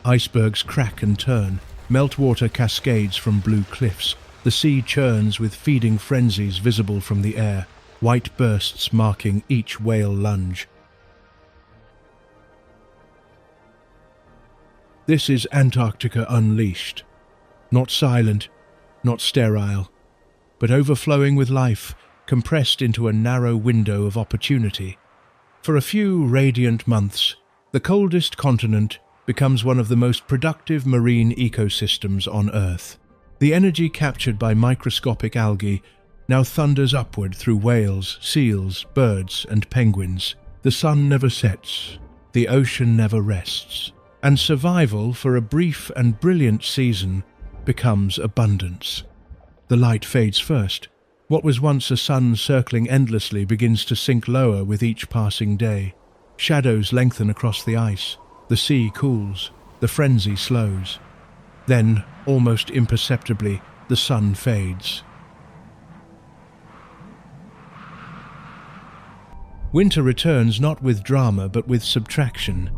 [SPEAKER 1] Icebergs crack and turn. Meltwater cascades from blue cliffs. The sea churns with feeding frenzies visible from the air, white bursts marking each whale lunge. This is Antarctica unleashed. Not silent, not sterile, but overflowing with life, compressed into a narrow window of opportunity. For a few radiant months, the coldest continent becomes one of the most productive marine ecosystems on Earth. The energy captured by microscopic algae now thunders upward through whales, seals, birds, and penguins. The sun never sets, the ocean never rests, and survival for a brief and brilliant season becomes abundance. The light fades first. What was once a sun circling endlessly begins to sink lower with each passing day. Shadows lengthen across the ice. The sea cools, the frenzy slows. Then, almost imperceptibly, the sun fades. Winter returns not with drama but with subtraction.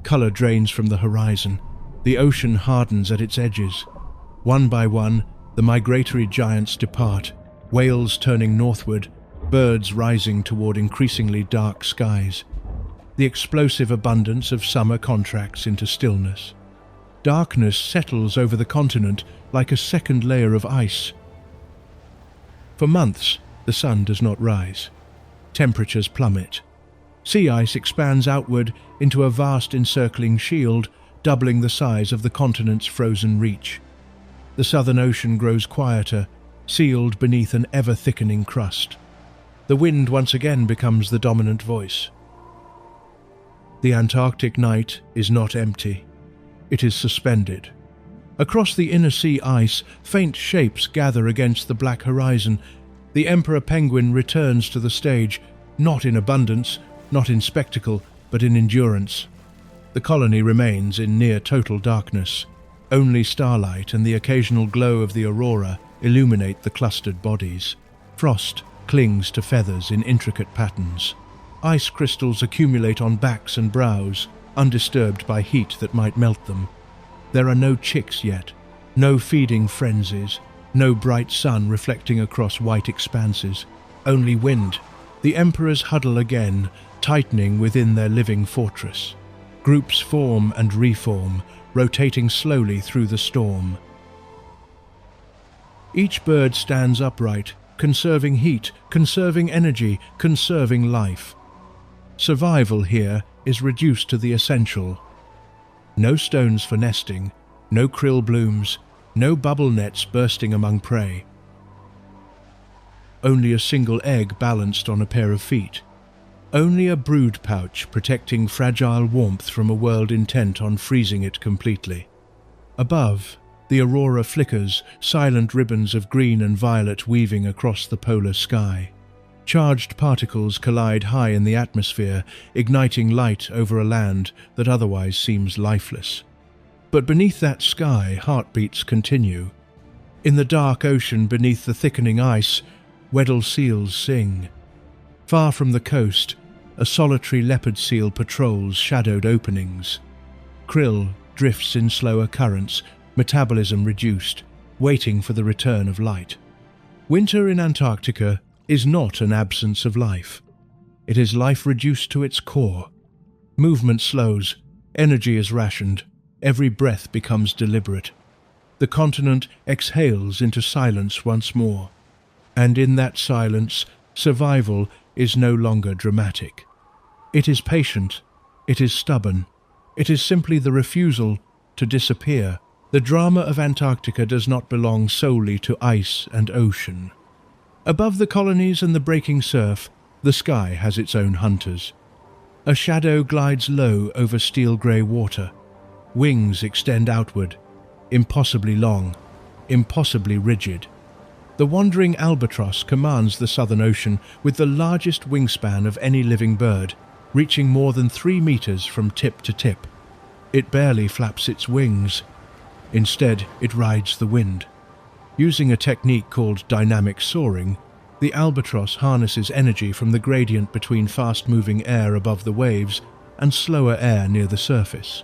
[SPEAKER 1] Color drains from the horizon. The ocean hardens at its edges. One by one, the migratory giants depart, whales turning northward, birds rising toward increasingly dark skies. The explosive abundance of summer contracts into stillness. Darkness settles over the continent like a second layer of ice. For months, the sun does not rise. Temperatures plummet. Sea ice expands outward into a vast encircling shield, doubling the size of the continent's frozen reach. The Southern Ocean grows quieter, sealed beneath an ever-thickening crust. The wind once again becomes the dominant voice. The Antarctic night is not empty. It is suspended. Across the inner sea ice, faint shapes gather against the black horizon. The emperor penguin returns to the stage, not in abundance, not in spectacle, but in endurance. The colony remains in near total darkness. Only starlight and the occasional glow of the aurora illuminate the clustered bodies. Frost clings to feathers in intricate patterns. Ice crystals accumulate on backs and brows, undisturbed by heat that might melt them. There are no chicks yet, no feeding frenzies, no bright sun reflecting across white expanses. Only wind. The emperors huddle again, tightening within their living fortress. Groups form and reform, rotating slowly through the storm. Each bird stands upright, conserving heat, conserving energy, conserving life. Survival here is reduced to the essential. No stones for nesting, no krill blooms, no bubble nets bursting among prey. Only a single egg balanced on a pair of feet. Only a brood pouch protecting fragile warmth from a world intent on freezing it completely. Above, the aurora flickers, silent ribbons of green and violet weaving across the polar sky. Charged particles collide high in the atmosphere, igniting light over a land that otherwise seems lifeless. But beneath that sky, heartbeats continue. In the dark ocean beneath the thickening ice, Weddell seals sing. Far from the coast, a solitary leopard seal patrols shadowed openings. Krill drifts in slower currents, metabolism reduced, waiting for the return of light. Winter in Antarctica is not an absence of life. It is life reduced to its core. Movement slows, energy is rationed, every breath becomes deliberate. The continent exhales into silence once more. And in that silence, survival is no longer dramatic. It is patient, it is stubborn, it is simply the refusal to disappear. The drama of Antarctica does not belong solely to ice and ocean. Above the colonies and the breaking surf, the sky has its own hunters. A shadow glides low over steel-grey water. Wings extend outward, impossibly long, impossibly rigid. The wandering albatross commands the Southern Ocean with the largest wingspan of any living bird, reaching more than 3 meters from tip to tip. It barely flaps its wings. Instead, it rides the wind. Using a technique called dynamic soaring, the albatross harnesses energy from the gradient between fast-moving air above the waves and slower air near the surface.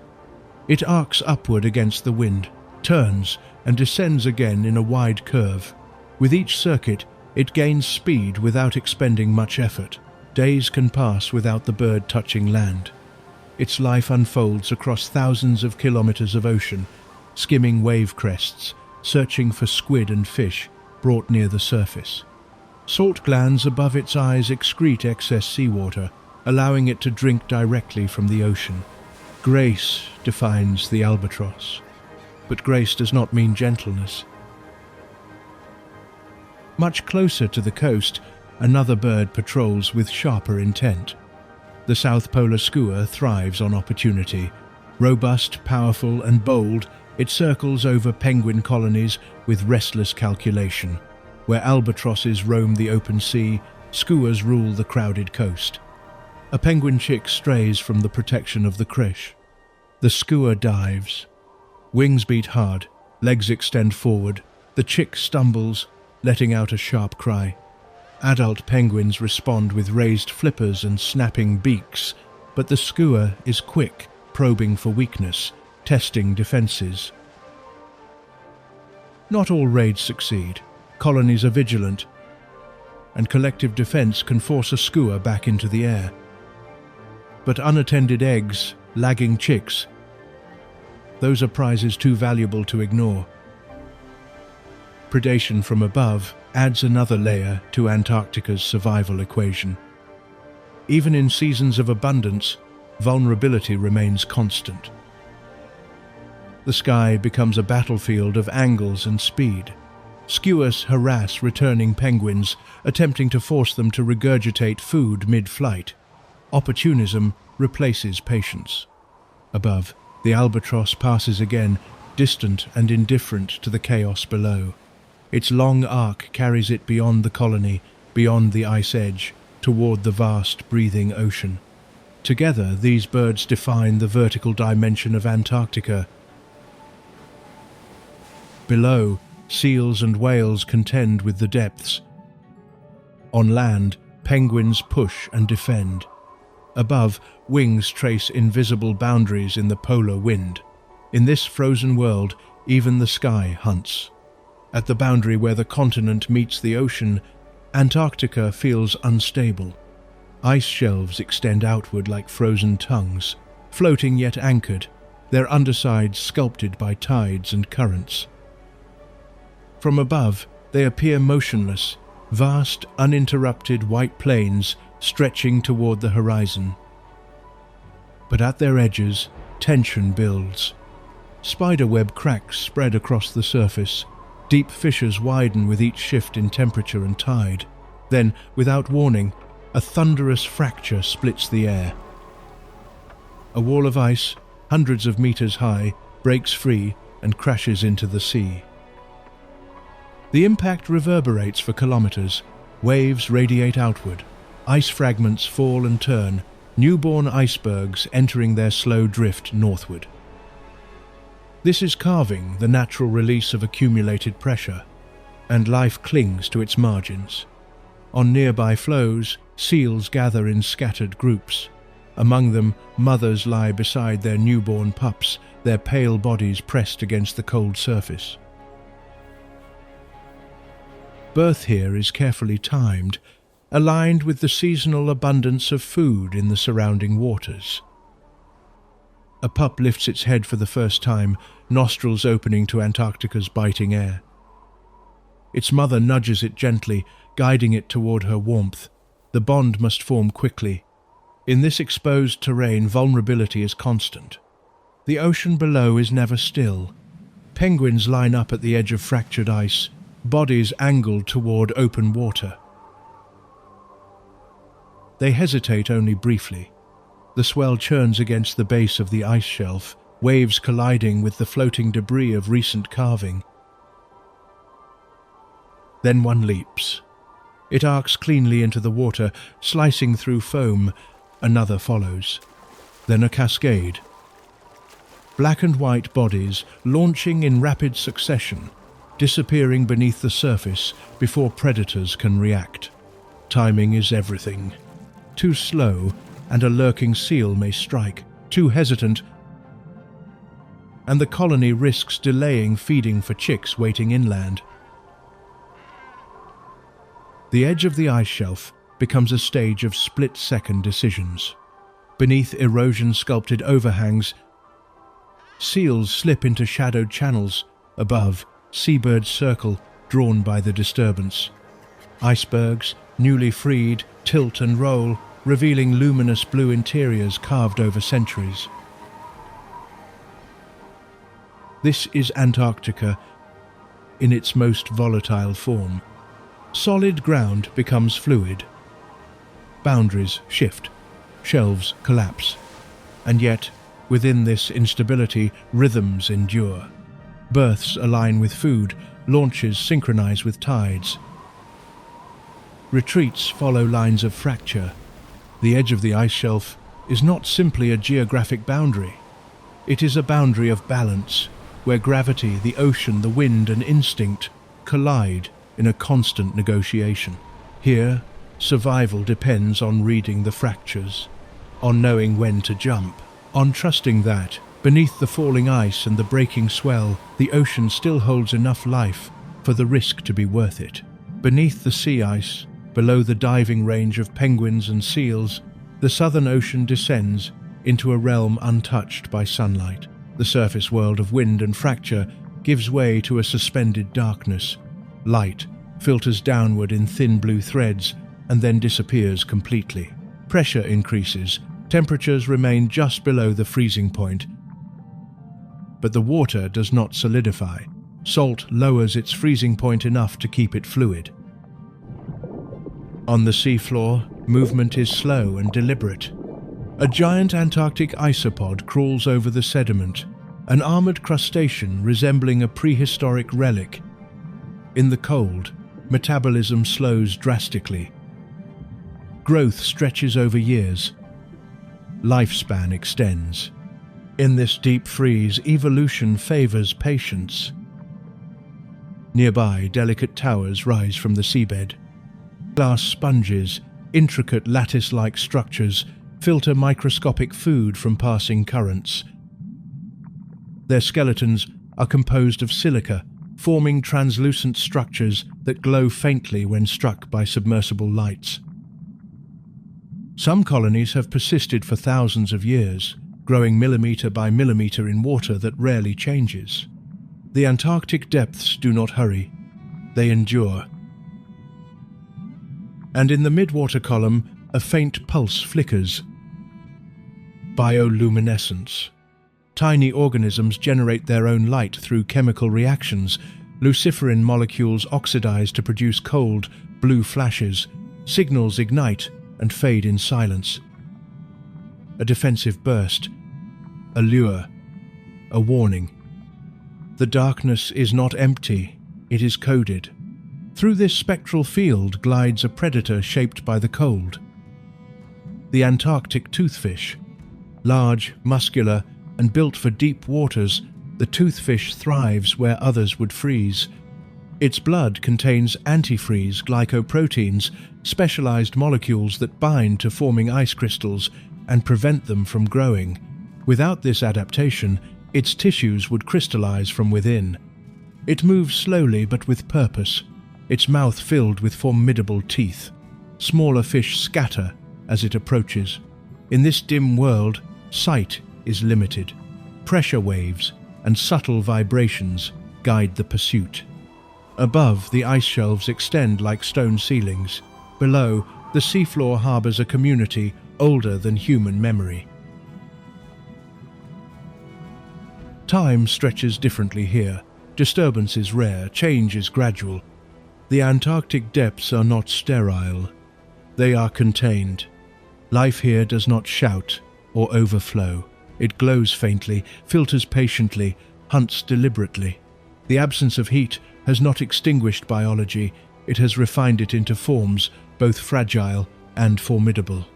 [SPEAKER 1] It arcs upward against the wind, turns, and descends again in a wide curve. With each circuit, it gains speed without expending much effort. Days can pass without the bird touching land. Its life unfolds across thousands of kilometers of ocean, skimming wave crests, searching for squid and fish brought near the surface. Salt glands above its eyes excrete excess seawater, allowing it to drink directly from the ocean. Grace defines the albatross, but grace does not mean gentleness. Much closer to the coast, another bird patrols with sharper intent. The South Polar skua thrives on opportunity. Robust, powerful, and bold, it circles over penguin colonies with restless calculation. Where albatrosses roam the open sea, skuas rule the crowded coast. A penguin chick strays from the protection of the krill. The skua dives. Wings beat hard, legs extend forward. The chick stumbles, letting out a sharp cry. Adult penguins respond with raised flippers and snapping beaks, but the skua is quick, probing for weakness, testing defenses. Not all raids succeed. Colonies are vigilant, and collective defense can force a skua back into the air. But unattended eggs, lagging chicks, those are prizes too valuable to ignore. Predation from above adds another layer to Antarctica's survival equation. Even in seasons of abundance, vulnerability remains constant. The sky becomes a battlefield of angles and speed. Skuas harass returning penguins, attempting to force them to regurgitate food mid-flight. Opportunism replaces patience. Above, the albatross passes again, distant and indifferent to the chaos below. Its long arc carries it beyond the colony, beyond the ice edge, toward the vast, breathing ocean. Together, these birds define the vertical dimension of Antarctica. Below, seals and whales contend with the depths. On land, penguins push and defend. Above, wings trace invisible boundaries in the polar wind. In this frozen world, even the sky hunts. At the boundary where the continent meets the ocean, Antarctica feels unstable. Ice shelves extend outward like frozen tongues, floating yet anchored, their undersides sculpted by tides and currents. From above, they appear motionless, vast, uninterrupted white plains stretching toward the horizon. But at their edges, tension builds. Spiderweb cracks spread across the surface. Deep fissures widen with each shift in temperature and tide. Then, without warning, a thunderous fracture splits the air. A wall of ice, hundreds of meters high, breaks free and crashes into the sea. The impact reverberates for kilometers. Waves radiate outward. Ice fragments fall and turn, newborn icebergs entering their slow drift northward. This is calving, the natural release of accumulated pressure, and life clings to its margins. On nearby floes, seals gather in scattered groups. Among them, mothers lie beside their newborn pups, their pale bodies pressed against the cold surface. Birth here is carefully timed, aligned with the seasonal abundance of food in the surrounding waters. A pup lifts its head for the first time, nostrils opening to Antarctica's biting air. Its mother nudges it gently, guiding it toward her warmth. The bond must form quickly. In this exposed terrain, vulnerability is constant. The ocean below is never still. Penguins line up at the edge of fractured ice, bodies angled toward open water. They hesitate only briefly. The swell churns against the base of the ice shelf, waves colliding with the floating debris of recent carving. Then one leaps. It arcs cleanly into the water, slicing through foam. Another follows. Then a cascade. Black and white bodies launching in rapid succession, disappearing beneath the surface before predators can react. Timing is everything. Too slow, and a lurking seal may strike. Too hesitant, and the colony risks delaying feeding for chicks waiting inland. The edge of the ice shelf becomes a stage of split-second decisions. Beneath erosion-sculpted overhangs, seals slip into shadowed channels. Above, seabirds circle, drawn by the disturbance. Icebergs, newly freed, tilt and roll, revealing luminous blue interiors carved over centuries. This is Antarctica in its most volatile form. Solid ground becomes fluid. Boundaries shift, shelves collapse, and yet, within this instability, rhythms endure. Births align with food, launches synchronize with tides. Retreats follow lines of fracture. The edge of the ice shelf is not simply a geographic boundary. It is a boundary of balance, where gravity, the ocean, the wind, and instinct collide in a constant negotiation. Here, survival depends on reading the fractures, on knowing when to jump, on trusting that, beneath the falling ice and the breaking swell, the ocean still holds enough life for the risk to be worth it. Beneath the sea ice, below the diving range of penguins and seals, the Southern Ocean descends into a realm untouched by sunlight. The surface world of wind and fracture gives way to a suspended darkness. Light filters downward in thin blue threads and then disappears completely. Pressure increases, temperatures remain just below the freezing point, but the water does not solidify. Salt lowers its freezing point enough to keep it fluid. On the seafloor, movement is slow and deliberate. A giant Antarctic isopod crawls over the sediment, an armored crustacean resembling a prehistoric relic. In the cold, metabolism slows drastically. Growth stretches over years. Lifespan extends. In this deep freeze, evolution favors patience. Nearby, delicate towers rise from the seabed. Glass sponges, intricate lattice-like structures, filter microscopic food from passing currents. Their skeletons are composed of silica, forming translucent structures that glow faintly when struck by submersible lights. Some colonies have persisted for thousands of years, growing millimeter by millimeter in water that rarely changes. The Antarctic depths do not hurry, they endure. And in the midwater column, a faint pulse flickers. Bioluminescence. Tiny organisms generate their own light through chemical reactions. Luciferin molecules oxidize to produce cold, blue flashes. Signals ignite and fade in silence. A defensive burst. A lure. A warning. The darkness is not empty, it is coded. Through this spectral field glides a predator shaped by the cold. The Antarctic toothfish. Large, muscular, and built for deep waters, the toothfish thrives where others would freeze. Its blood contains antifreeze glycoproteins, specialized molecules that bind to forming ice crystals and prevent them from growing. Without this adaptation, its tissues would crystallize from within. It moves slowly but with purpose, its mouth filled with formidable teeth. Smaller fish scatter as it approaches. In this dim world, sight is limited. Pressure waves and subtle vibrations guide the pursuit. Above, the ice shelves extend like stone ceilings. Below, the seafloor harbors a community older than human memory. Time stretches differently here. Disturbance is rare, change is gradual. The Antarctic depths are not sterile. They are contained. Life here does not shout or overflow. It glows faintly, filters patiently, hunts deliberately. The absence of heat has not extinguished biology, it has refined it into forms both fragile and formidable.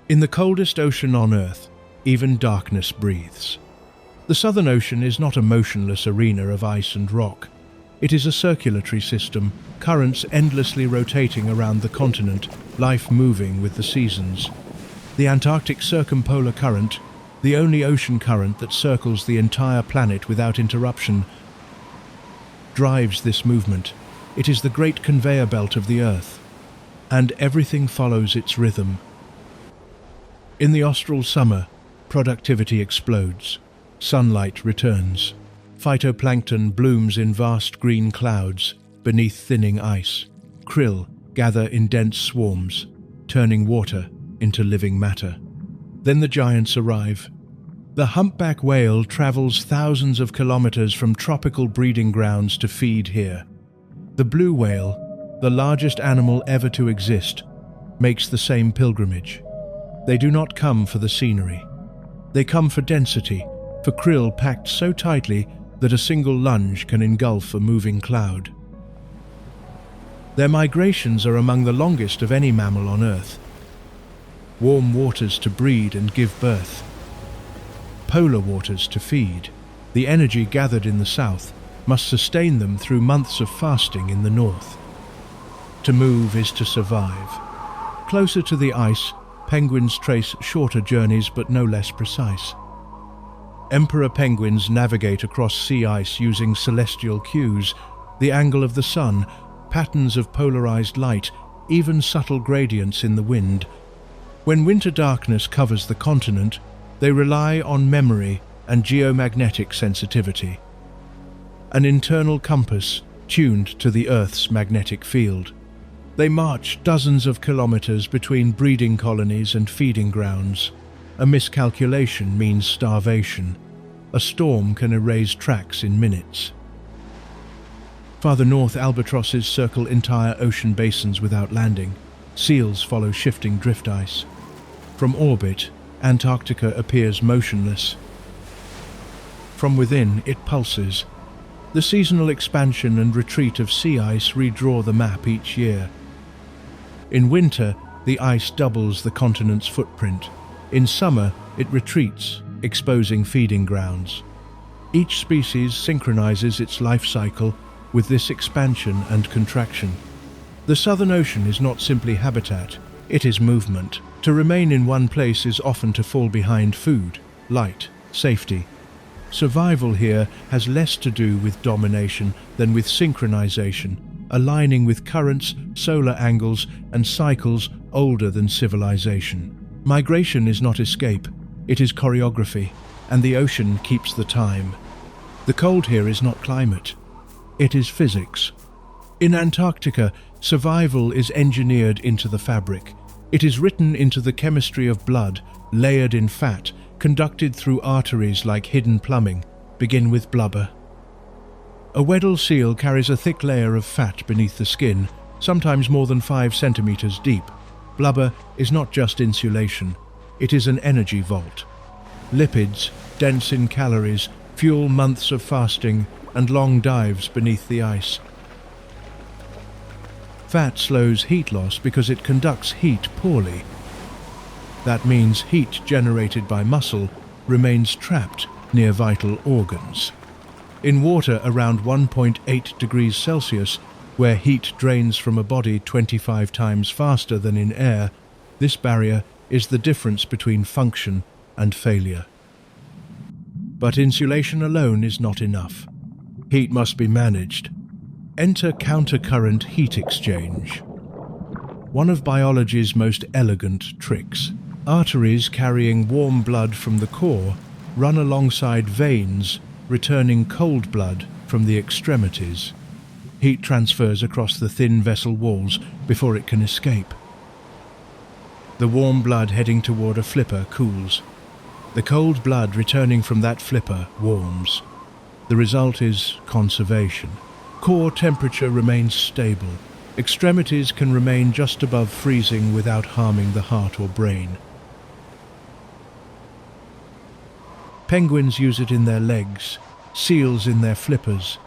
[SPEAKER 1] In the coldest ocean on Earth, even darkness breathes. The Southern Ocean is not a motionless arena of ice and rock. It is a circulatory system, currents endlessly rotating around the continent, life moving with the seasons. The Antarctic Circumpolar Current, the only ocean current that circles the entire planet without interruption, drives this movement. It is the great conveyor belt of the Earth, and everything follows its rhythm. In the austral summer, productivity explodes. Sunlight returns. Phytoplankton blooms in vast green clouds beneath thinning ice. Krill gather in dense swarms, turning water into living matter. Then the giants arrive. The humpback whale travels thousands of kilometers from tropical breeding grounds to feed here. The blue whale, the largest animal ever to exist, makes the same pilgrimage. They do not come for the scenery. They come for density, for krill packed so tightly that a single lunge can engulf a moving cloud. Their migrations are among the longest of any mammal on Earth. Warm waters to breed and give birth. Polar waters to feed. The energy gathered in the south must sustain them through months of fasting in the north. To move is to survive. Closer to the ice, penguins trace shorter journeys but no less precise. Emperor penguins navigate across sea ice using celestial cues, the angle of the sun, patterns of polarized light, even subtle gradients in the wind. When winter darkness covers the continent, they rely on memory and geomagnetic sensitivity, an internal compass tuned to the Earth's magnetic field. They march dozens of kilometers between breeding colonies and feeding grounds. A miscalculation means starvation. A storm can erase tracks in minutes. Farther north, albatrosses circle entire ocean basins without landing. Seals follow shifting drift ice. From orbit, Antarctica appears motionless. From within, it pulses. The seasonal expansion and retreat of sea ice redraw the map each year. In winter, the ice doubles the continent's footprint. In summer, it retreats, exposing feeding grounds. Each species synchronizes its life cycle with this expansion and contraction. The Southern Ocean is not simply habitat, it is movement. To remain in one place is often to fall behind food, light, safety. Survival here has less to do with domination than with synchronization, aligning with currents, solar angles, and cycles older than civilization. Migration is not escape, it is choreography, and the ocean keeps the time. The cold here is not climate, it is physics. In Antarctica, survival is engineered into the fabric. It is written into the chemistry of blood, layered in fat, conducted through arteries like hidden plumbing. Begin with blubber. A Weddell seal carries a thick layer of fat beneath the skin, sometimes more than 5 centimeters deep. Blubber is not just insulation, it is an energy vault. Lipids, dense in calories, fuel months of fasting and long dives beneath the ice. Fat slows heat loss because it conducts heat poorly. That means heat generated by muscle remains trapped near vital organs. In water around 1.8 degrees Celsius, where heat drains from a body 25 times faster than in air, this barrier is the difference between function and failure. But insulation alone is not enough. Heat must be managed. Enter countercurrent heat exchange. One of biology's most elegant tricks. Arteries carrying warm blood from the core run alongside veins, returning cold blood from the extremities. Heat transfers across the thin vessel walls before it can escape. The warm blood heading toward a flipper cools. The cold blood returning from that flipper warms. The result is conservation. Core temperature remains stable. Extremities can remain just above freezing without harming the heart or brain. Penguins use it in their legs, seals in their flippers.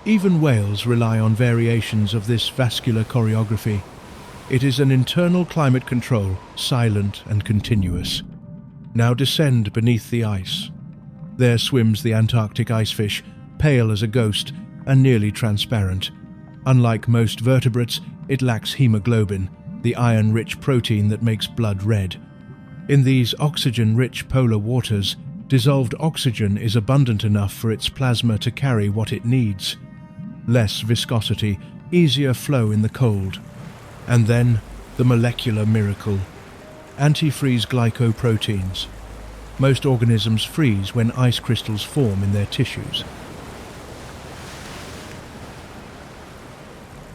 [SPEAKER 1] Even whales rely on variations of this vascular choreography. It is an internal climate control, silent and continuous. Now descend beneath the ice. There swims the Antarctic icefish, pale as a ghost and nearly transparent. Unlike most vertebrates, it lacks hemoglobin, the iron-rich protein that makes blood red. In these oxygen-rich polar waters, dissolved oxygen is abundant enough for its plasma to carry what it needs. Less viscosity, easier flow in the cold. And then, the molecular miracle. Antifreeze glycoproteins. Most organisms freeze when ice crystals form in their tissues.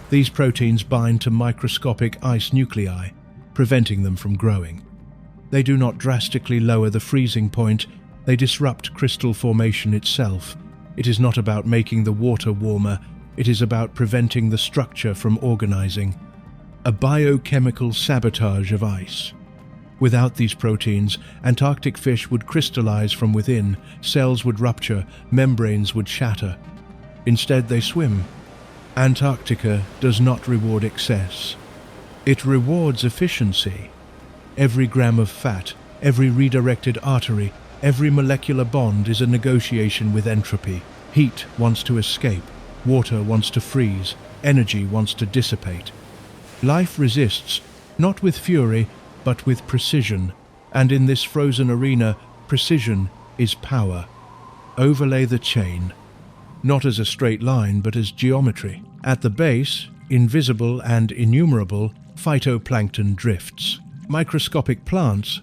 [SPEAKER 1] These proteins bind to microscopic ice nuclei, preventing them from growing. They do not drastically lower the freezing point, they disrupt crystal formation itself. It is not about making the water warmer, it is about preventing the structure from organizing. A biochemical sabotage of ice. Without these proteins, Antarctic fish would crystallize from within, cells would rupture, membranes would shatter. Instead, they swim. Antarctica does not reward excess. It rewards efficiency. Every gram of fat, every redirected artery, every molecular bond is a negotiation with entropy. Heat wants to escape, water wants to freeze, energy wants to dissipate. Life resists, not with fury, but with precision, and in this frozen arena, precision is power. overlay the chain, not as a straight line but as geometry. At the base, invisible and innumerable phytoplankton drifts. Microscopic plants,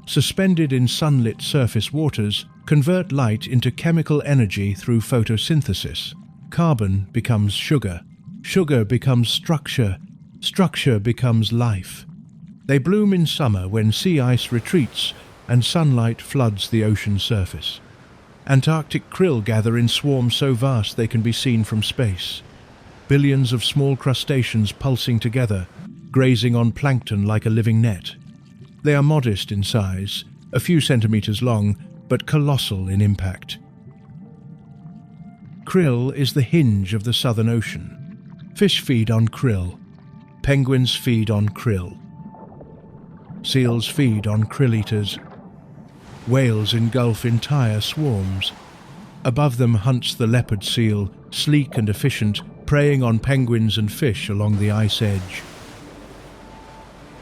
[SPEAKER 1] suspended in sunlit surface waters, convert light into chemical energy through photosynthesis. Carbon becomes sugar. Sugar becomes structure. Structure becomes life. They bloom in summer when sea ice retreats and sunlight floods the ocean surface. Antarctic krill gather in swarms so vast they can be seen from space. Billions of small crustaceans pulsing together, grazing on plankton like a living net. They are modest in size, a few centimeters long, but colossal in impact. Krill is the hinge of the Southern Ocean. Fish feed on krill. Penguins feed on krill. Seals feed on krill eaters. Whales engulf entire swarms. Above them hunts the leopard seal, sleek and efficient, preying on penguins and fish along the ice edge.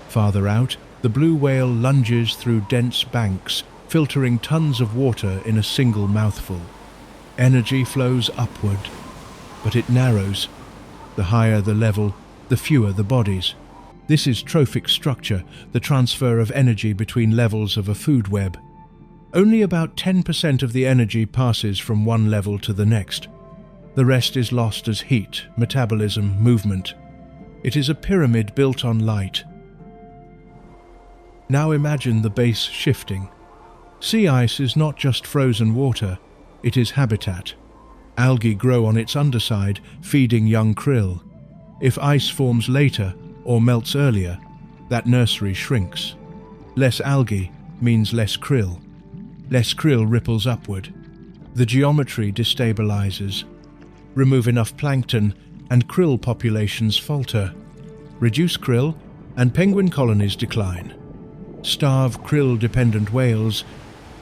[SPEAKER 1] Farther out, the blue whale lunges through dense banks, filtering tons of water in a single mouthful. Energy flows upward, but it narrows. The higher the level, the fewer the bodies. This is trophic structure, the transfer of energy between levels of a food web. Only about 10% of the energy passes from one level to the next. The rest is lost as heat, metabolism, movement. It is a pyramid built on light. Now imagine the base shifting. Sea ice is not just frozen water, it is habitat. Algae grow on its underside, feeding young krill. If ice forms later or melts earlier, that nursery shrinks. Less algae means less krill. Less krill ripples upward. The geometry destabilizes. Remove enough plankton and krill populations falter. Reduce krill and penguin colonies decline. Starve krill-dependent whales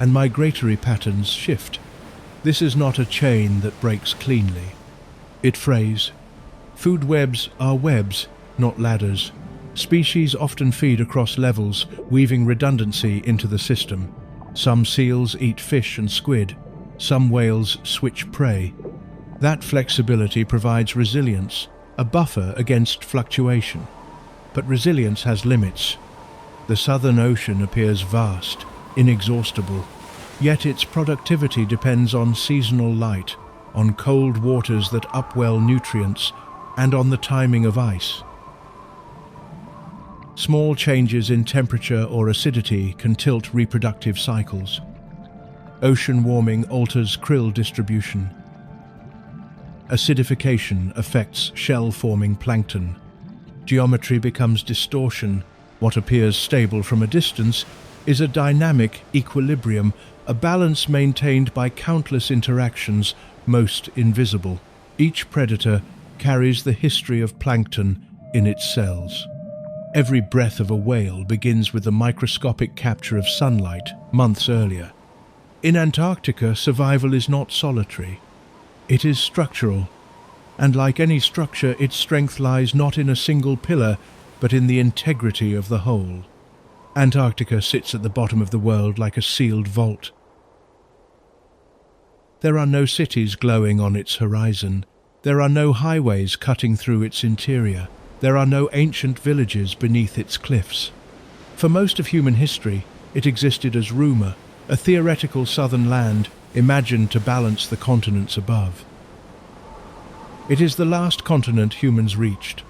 [SPEAKER 1] and migratory patterns shift. This is not a chain that breaks cleanly. It frays. Food webs are webs, not ladders. Species often feed across levels, weaving redundancy into the system. Some seals eat fish and squid. Some whales switch prey. That flexibility provides resilience, a buffer against fluctuation. But resilience has limits. The Southern Ocean appears vast, inexhaustible, yet its productivity depends on seasonal light, on cold waters that upwell nutrients, and on the timing of ice. Small changes in temperature or acidity can tilt reproductive cycles. Ocean warming alters krill distribution. Acidification affects shell-forming plankton. Geometry becomes distortion. What appears stable from a distance is a dynamic equilibrium, a balance maintained by countless interactions, most invisible. Each predator carries the history of plankton in its cells. Every breath of a whale begins with the microscopic capture of sunlight months earlier. In Antarctica, survival is not solitary. It is structural, and like any structure, its strength lies not in a single pillar, but in the integrity of the whole. Antarctica sits at the bottom of the world like a sealed vault. There are no cities glowing on its horizon. There are no highways cutting through its interior. There are no ancient villages beneath its cliffs. For most of human history, it existed as rumor, a theoretical southern land imagined to balance the continents above. It is the last continent humans reached,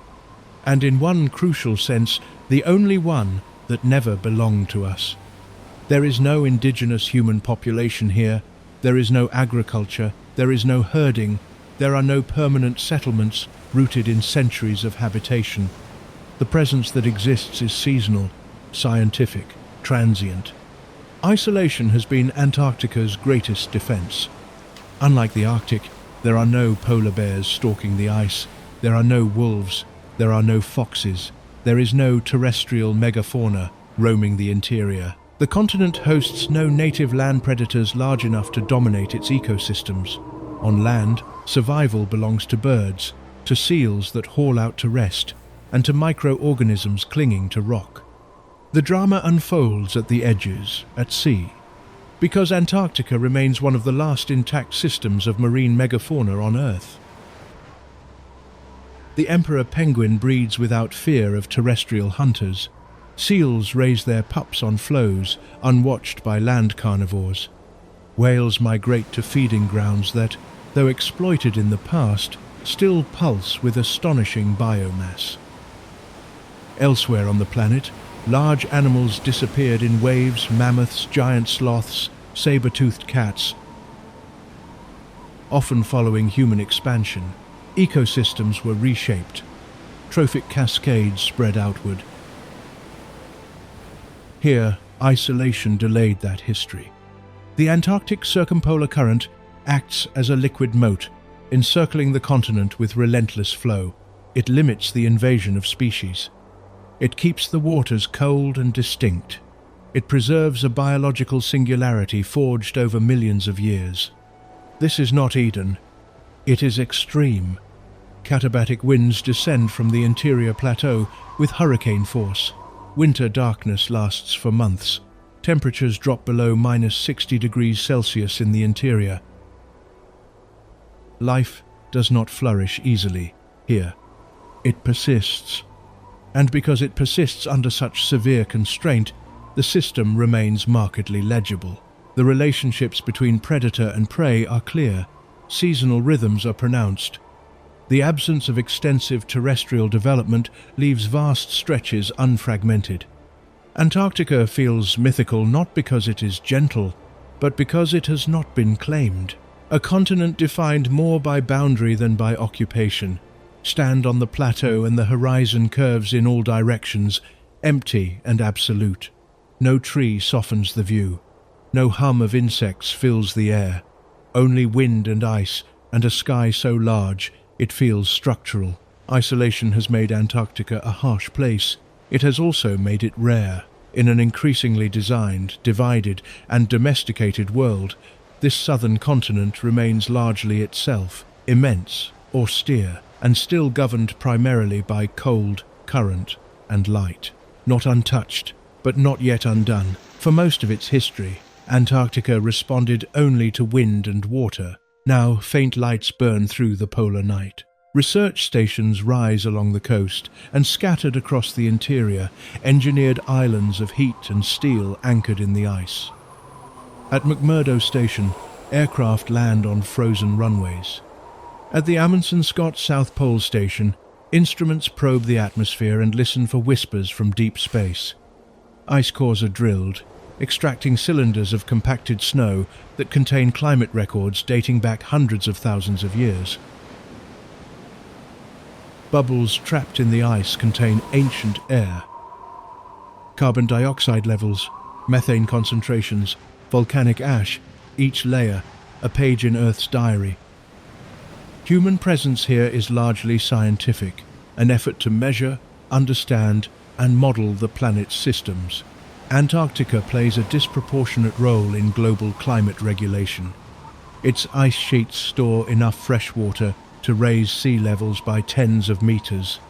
[SPEAKER 1] and in one crucial sense, the only one that never belonged to us. There is no indigenous human population here, there is no agriculture, there is no herding, there are no permanent settlements rooted in centuries of habitation. The presence that exists is seasonal, scientific, transient. Isolation has been Antarctica's greatest defense. Unlike the Arctic, there are no polar bears stalking the ice, there are no wolves, there are no foxes, there is no terrestrial megafauna roaming the interior. The continent hosts no native land predators large enough to dominate its ecosystems. On land, survival belongs to birds, to seals that haul out to rest, and to microorganisms clinging to rock. The drama unfolds at the edges, at sea. Because Antarctica remains one of the last intact systems of marine megafauna on Earth. The emperor penguin breeds without fear of terrestrial hunters. Seals raise their pups on floes, unwatched by land carnivores. Whales migrate to feeding grounds that, though exploited in the past, still pulse with astonishing biomass. Elsewhere on the planet, large animals disappeared in waves: mammoths, giant sloths, saber-toothed cats. Often following human expansion, ecosystems were reshaped. Trophic cascades spread outward. Here, isolation delayed that history. The Antarctic circumpolar current acts as a liquid moat, encircling the continent with relentless flow. It limits the invasion of species. It keeps the waters cold and distinct. It preserves a biological singularity forged over millions of years. This is not Eden. It is extreme. Katabatic winds descend from the interior plateau with hurricane force. Winter darkness lasts for months. Temperatures drop below -60 degrees Celsius in the interior. Life does not flourish easily here. It persists. And because it persists under such severe constraint, the system remains markedly legible. The relationships between predator and prey are clear. Seasonal rhythms are pronounced. The absence of extensive terrestrial development leaves vast stretches unfragmented. Antarctica feels mythical not because it is gentle, but because it has not been claimed. A continent defined more by boundary than by occupation. Stand on the plateau and the horizon curves in all directions, empty and absolute. No tree softens the view. No hum of insects fills the air. Only wind and ice, and a sky so large it feels structural. Isolation has made Antarctica a harsh place. It has also made it rare. In an increasingly designed, divided, and domesticated world, this southern continent remains largely itself, immense, austere, and still governed primarily by cold, current, and light. Not untouched, but not yet undone. For most of its history, Antarctica responded only to wind and water. Now faint lights burn through the polar night. Research stations rise along the coast, and scattered across the interior, engineered islands of heat and steel anchored in the ice. At McMurdo Station, aircraft land on frozen runways. At the Amundsen Scott South Pole Station, instruments probe the atmosphere and listen for whispers from deep space. Ice cores are drilled, extracting cylinders of compacted snow that contain climate records dating back hundreds of thousands of years. Bubbles trapped in the ice contain ancient air. Carbon dioxide levels, methane concentrations, volcanic ash, each layer, a page in Earth's diary. Human presence here is largely scientific, an effort to measure, understand, and model the planet's systems. Antarctica plays a disproportionate role in global climate regulation. Its ice sheets store enough fresh water to raise sea levels by tens of meters.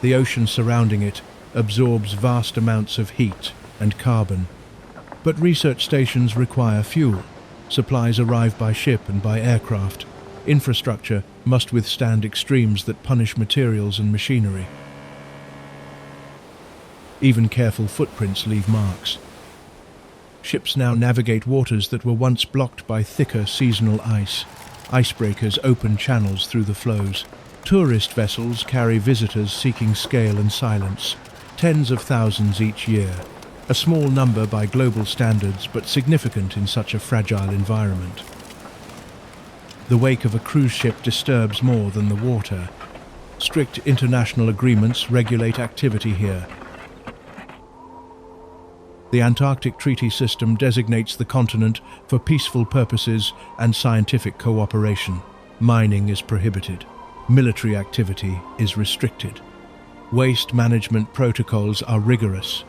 [SPEAKER 1] The ocean surrounding it absorbs vast amounts of heat and carbon. But research stations require fuel. Supplies arrive by ship and by aircraft. Infrastructure must withstand extremes that punish materials and machinery. Even careful footprints leave marks. Ships now navigate waters that were once blocked by thicker seasonal ice. Icebreakers open channels through the flows. Tourist vessels carry visitors seeking scale and silence. Tens of thousands each year. A small number by global standards, but significant in such a fragile environment. The wake of a cruise ship disturbs more than the water. Strict international agreements regulate activity here. The Antarctic Treaty System designates the continent for peaceful purposes and scientific cooperation. Mining is prohibited. Military activity is restricted. Waste management protocols are rigorous.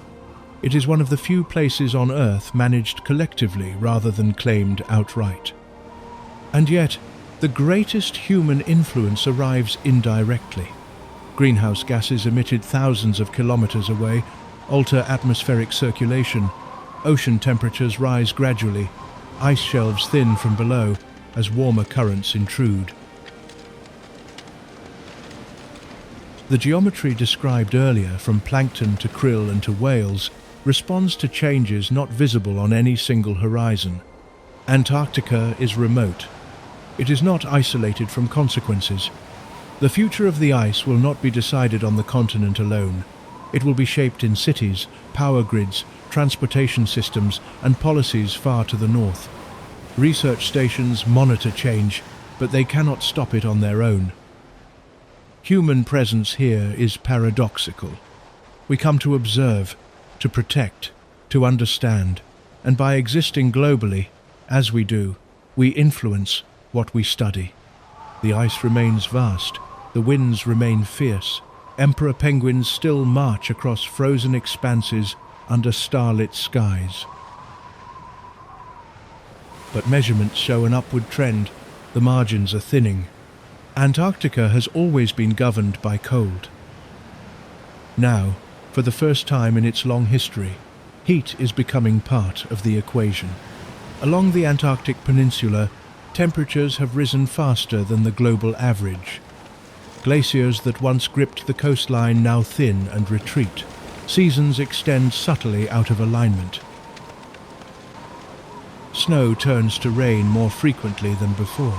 [SPEAKER 1] It is one of the few places on Earth managed collectively rather than claimed outright. And yet, the greatest human influence arrives indirectly. Greenhouse gases emitted thousands of kilometers away alter atmospheric circulation, Ocean temperatures rise gradually. Ice shelves thin from below as warmer currents intrude. The geometry described earlier, from plankton to krill and to whales, responds to changes not visible on any single horizon. Antarctica is remote. It is not isolated from consequences. The future of the ice will not be decided on the continent alone. It will be shaped in cities, power grids, transportation systems, and policies far to the north. Research stations monitor change, but they cannot stop it on their own. Human presence here is paradoxical. We come to observe, to protect, to understand, and by existing globally, as we do, we influence what we study. The ice remains vast, the winds remain fierce, emperor penguins still march across frozen expanses under starlit skies. But measurements show an upward trend, the margins are thinning. Antarctica has always been governed by cold. Now, for the first time in its long history, heat is becoming part of the equation. Along the Antarctic Peninsula, temperatures have risen faster than the global average. Glaciers that once gripped the coastline now thin and retreat. Seasons extend subtly out of alignment. Snow turns to rain more frequently than before.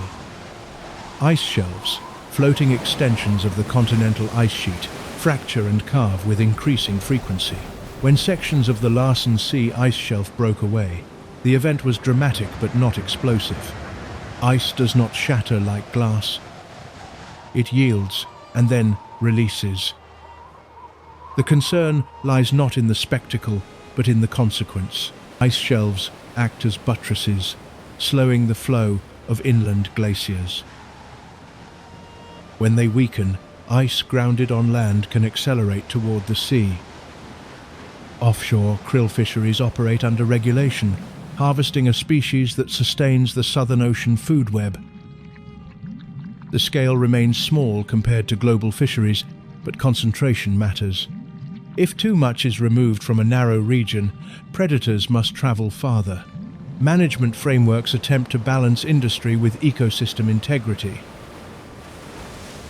[SPEAKER 1] Ice shelves, floating extensions of the continental ice sheet, fracture and carve with increasing frequency. When sections of the Larsen C ice shelf broke away, the event was dramatic but not explosive. Ice does not shatter like glass. It yields and then releases. The concern lies not in the spectacle, but in the consequence. Ice shelves act as buttresses, slowing the flow of inland glaciers. When they weaken, ice grounded on land can accelerate toward the sea. Offshore krill fisheries operate under regulation, harvesting a species that sustains the Southern Ocean food web. The scale remains small compared to global fisheries, but concentration matters. If too much is removed from a narrow region, predators must travel farther. Management frameworks attempt to balance industry with ecosystem integrity.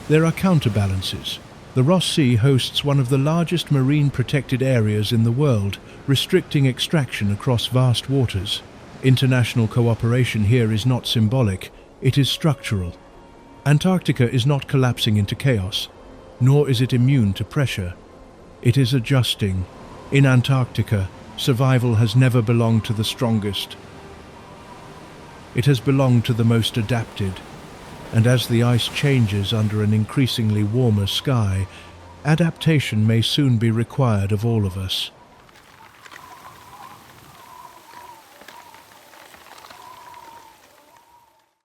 [SPEAKER 1] There are counterbalances. The Ross Sea hosts one of the largest marine protected areas in the world, restricting extraction across vast waters. International cooperation here is not symbolic, it is structural. Antarctica is not collapsing into chaos, nor is it immune to pressure. It is adjusting. In Antarctica, survival has never belonged to the strongest. It has belonged to the most adapted. And as the ice changes under an increasingly warmer sky, adaptation may soon be required of all of us.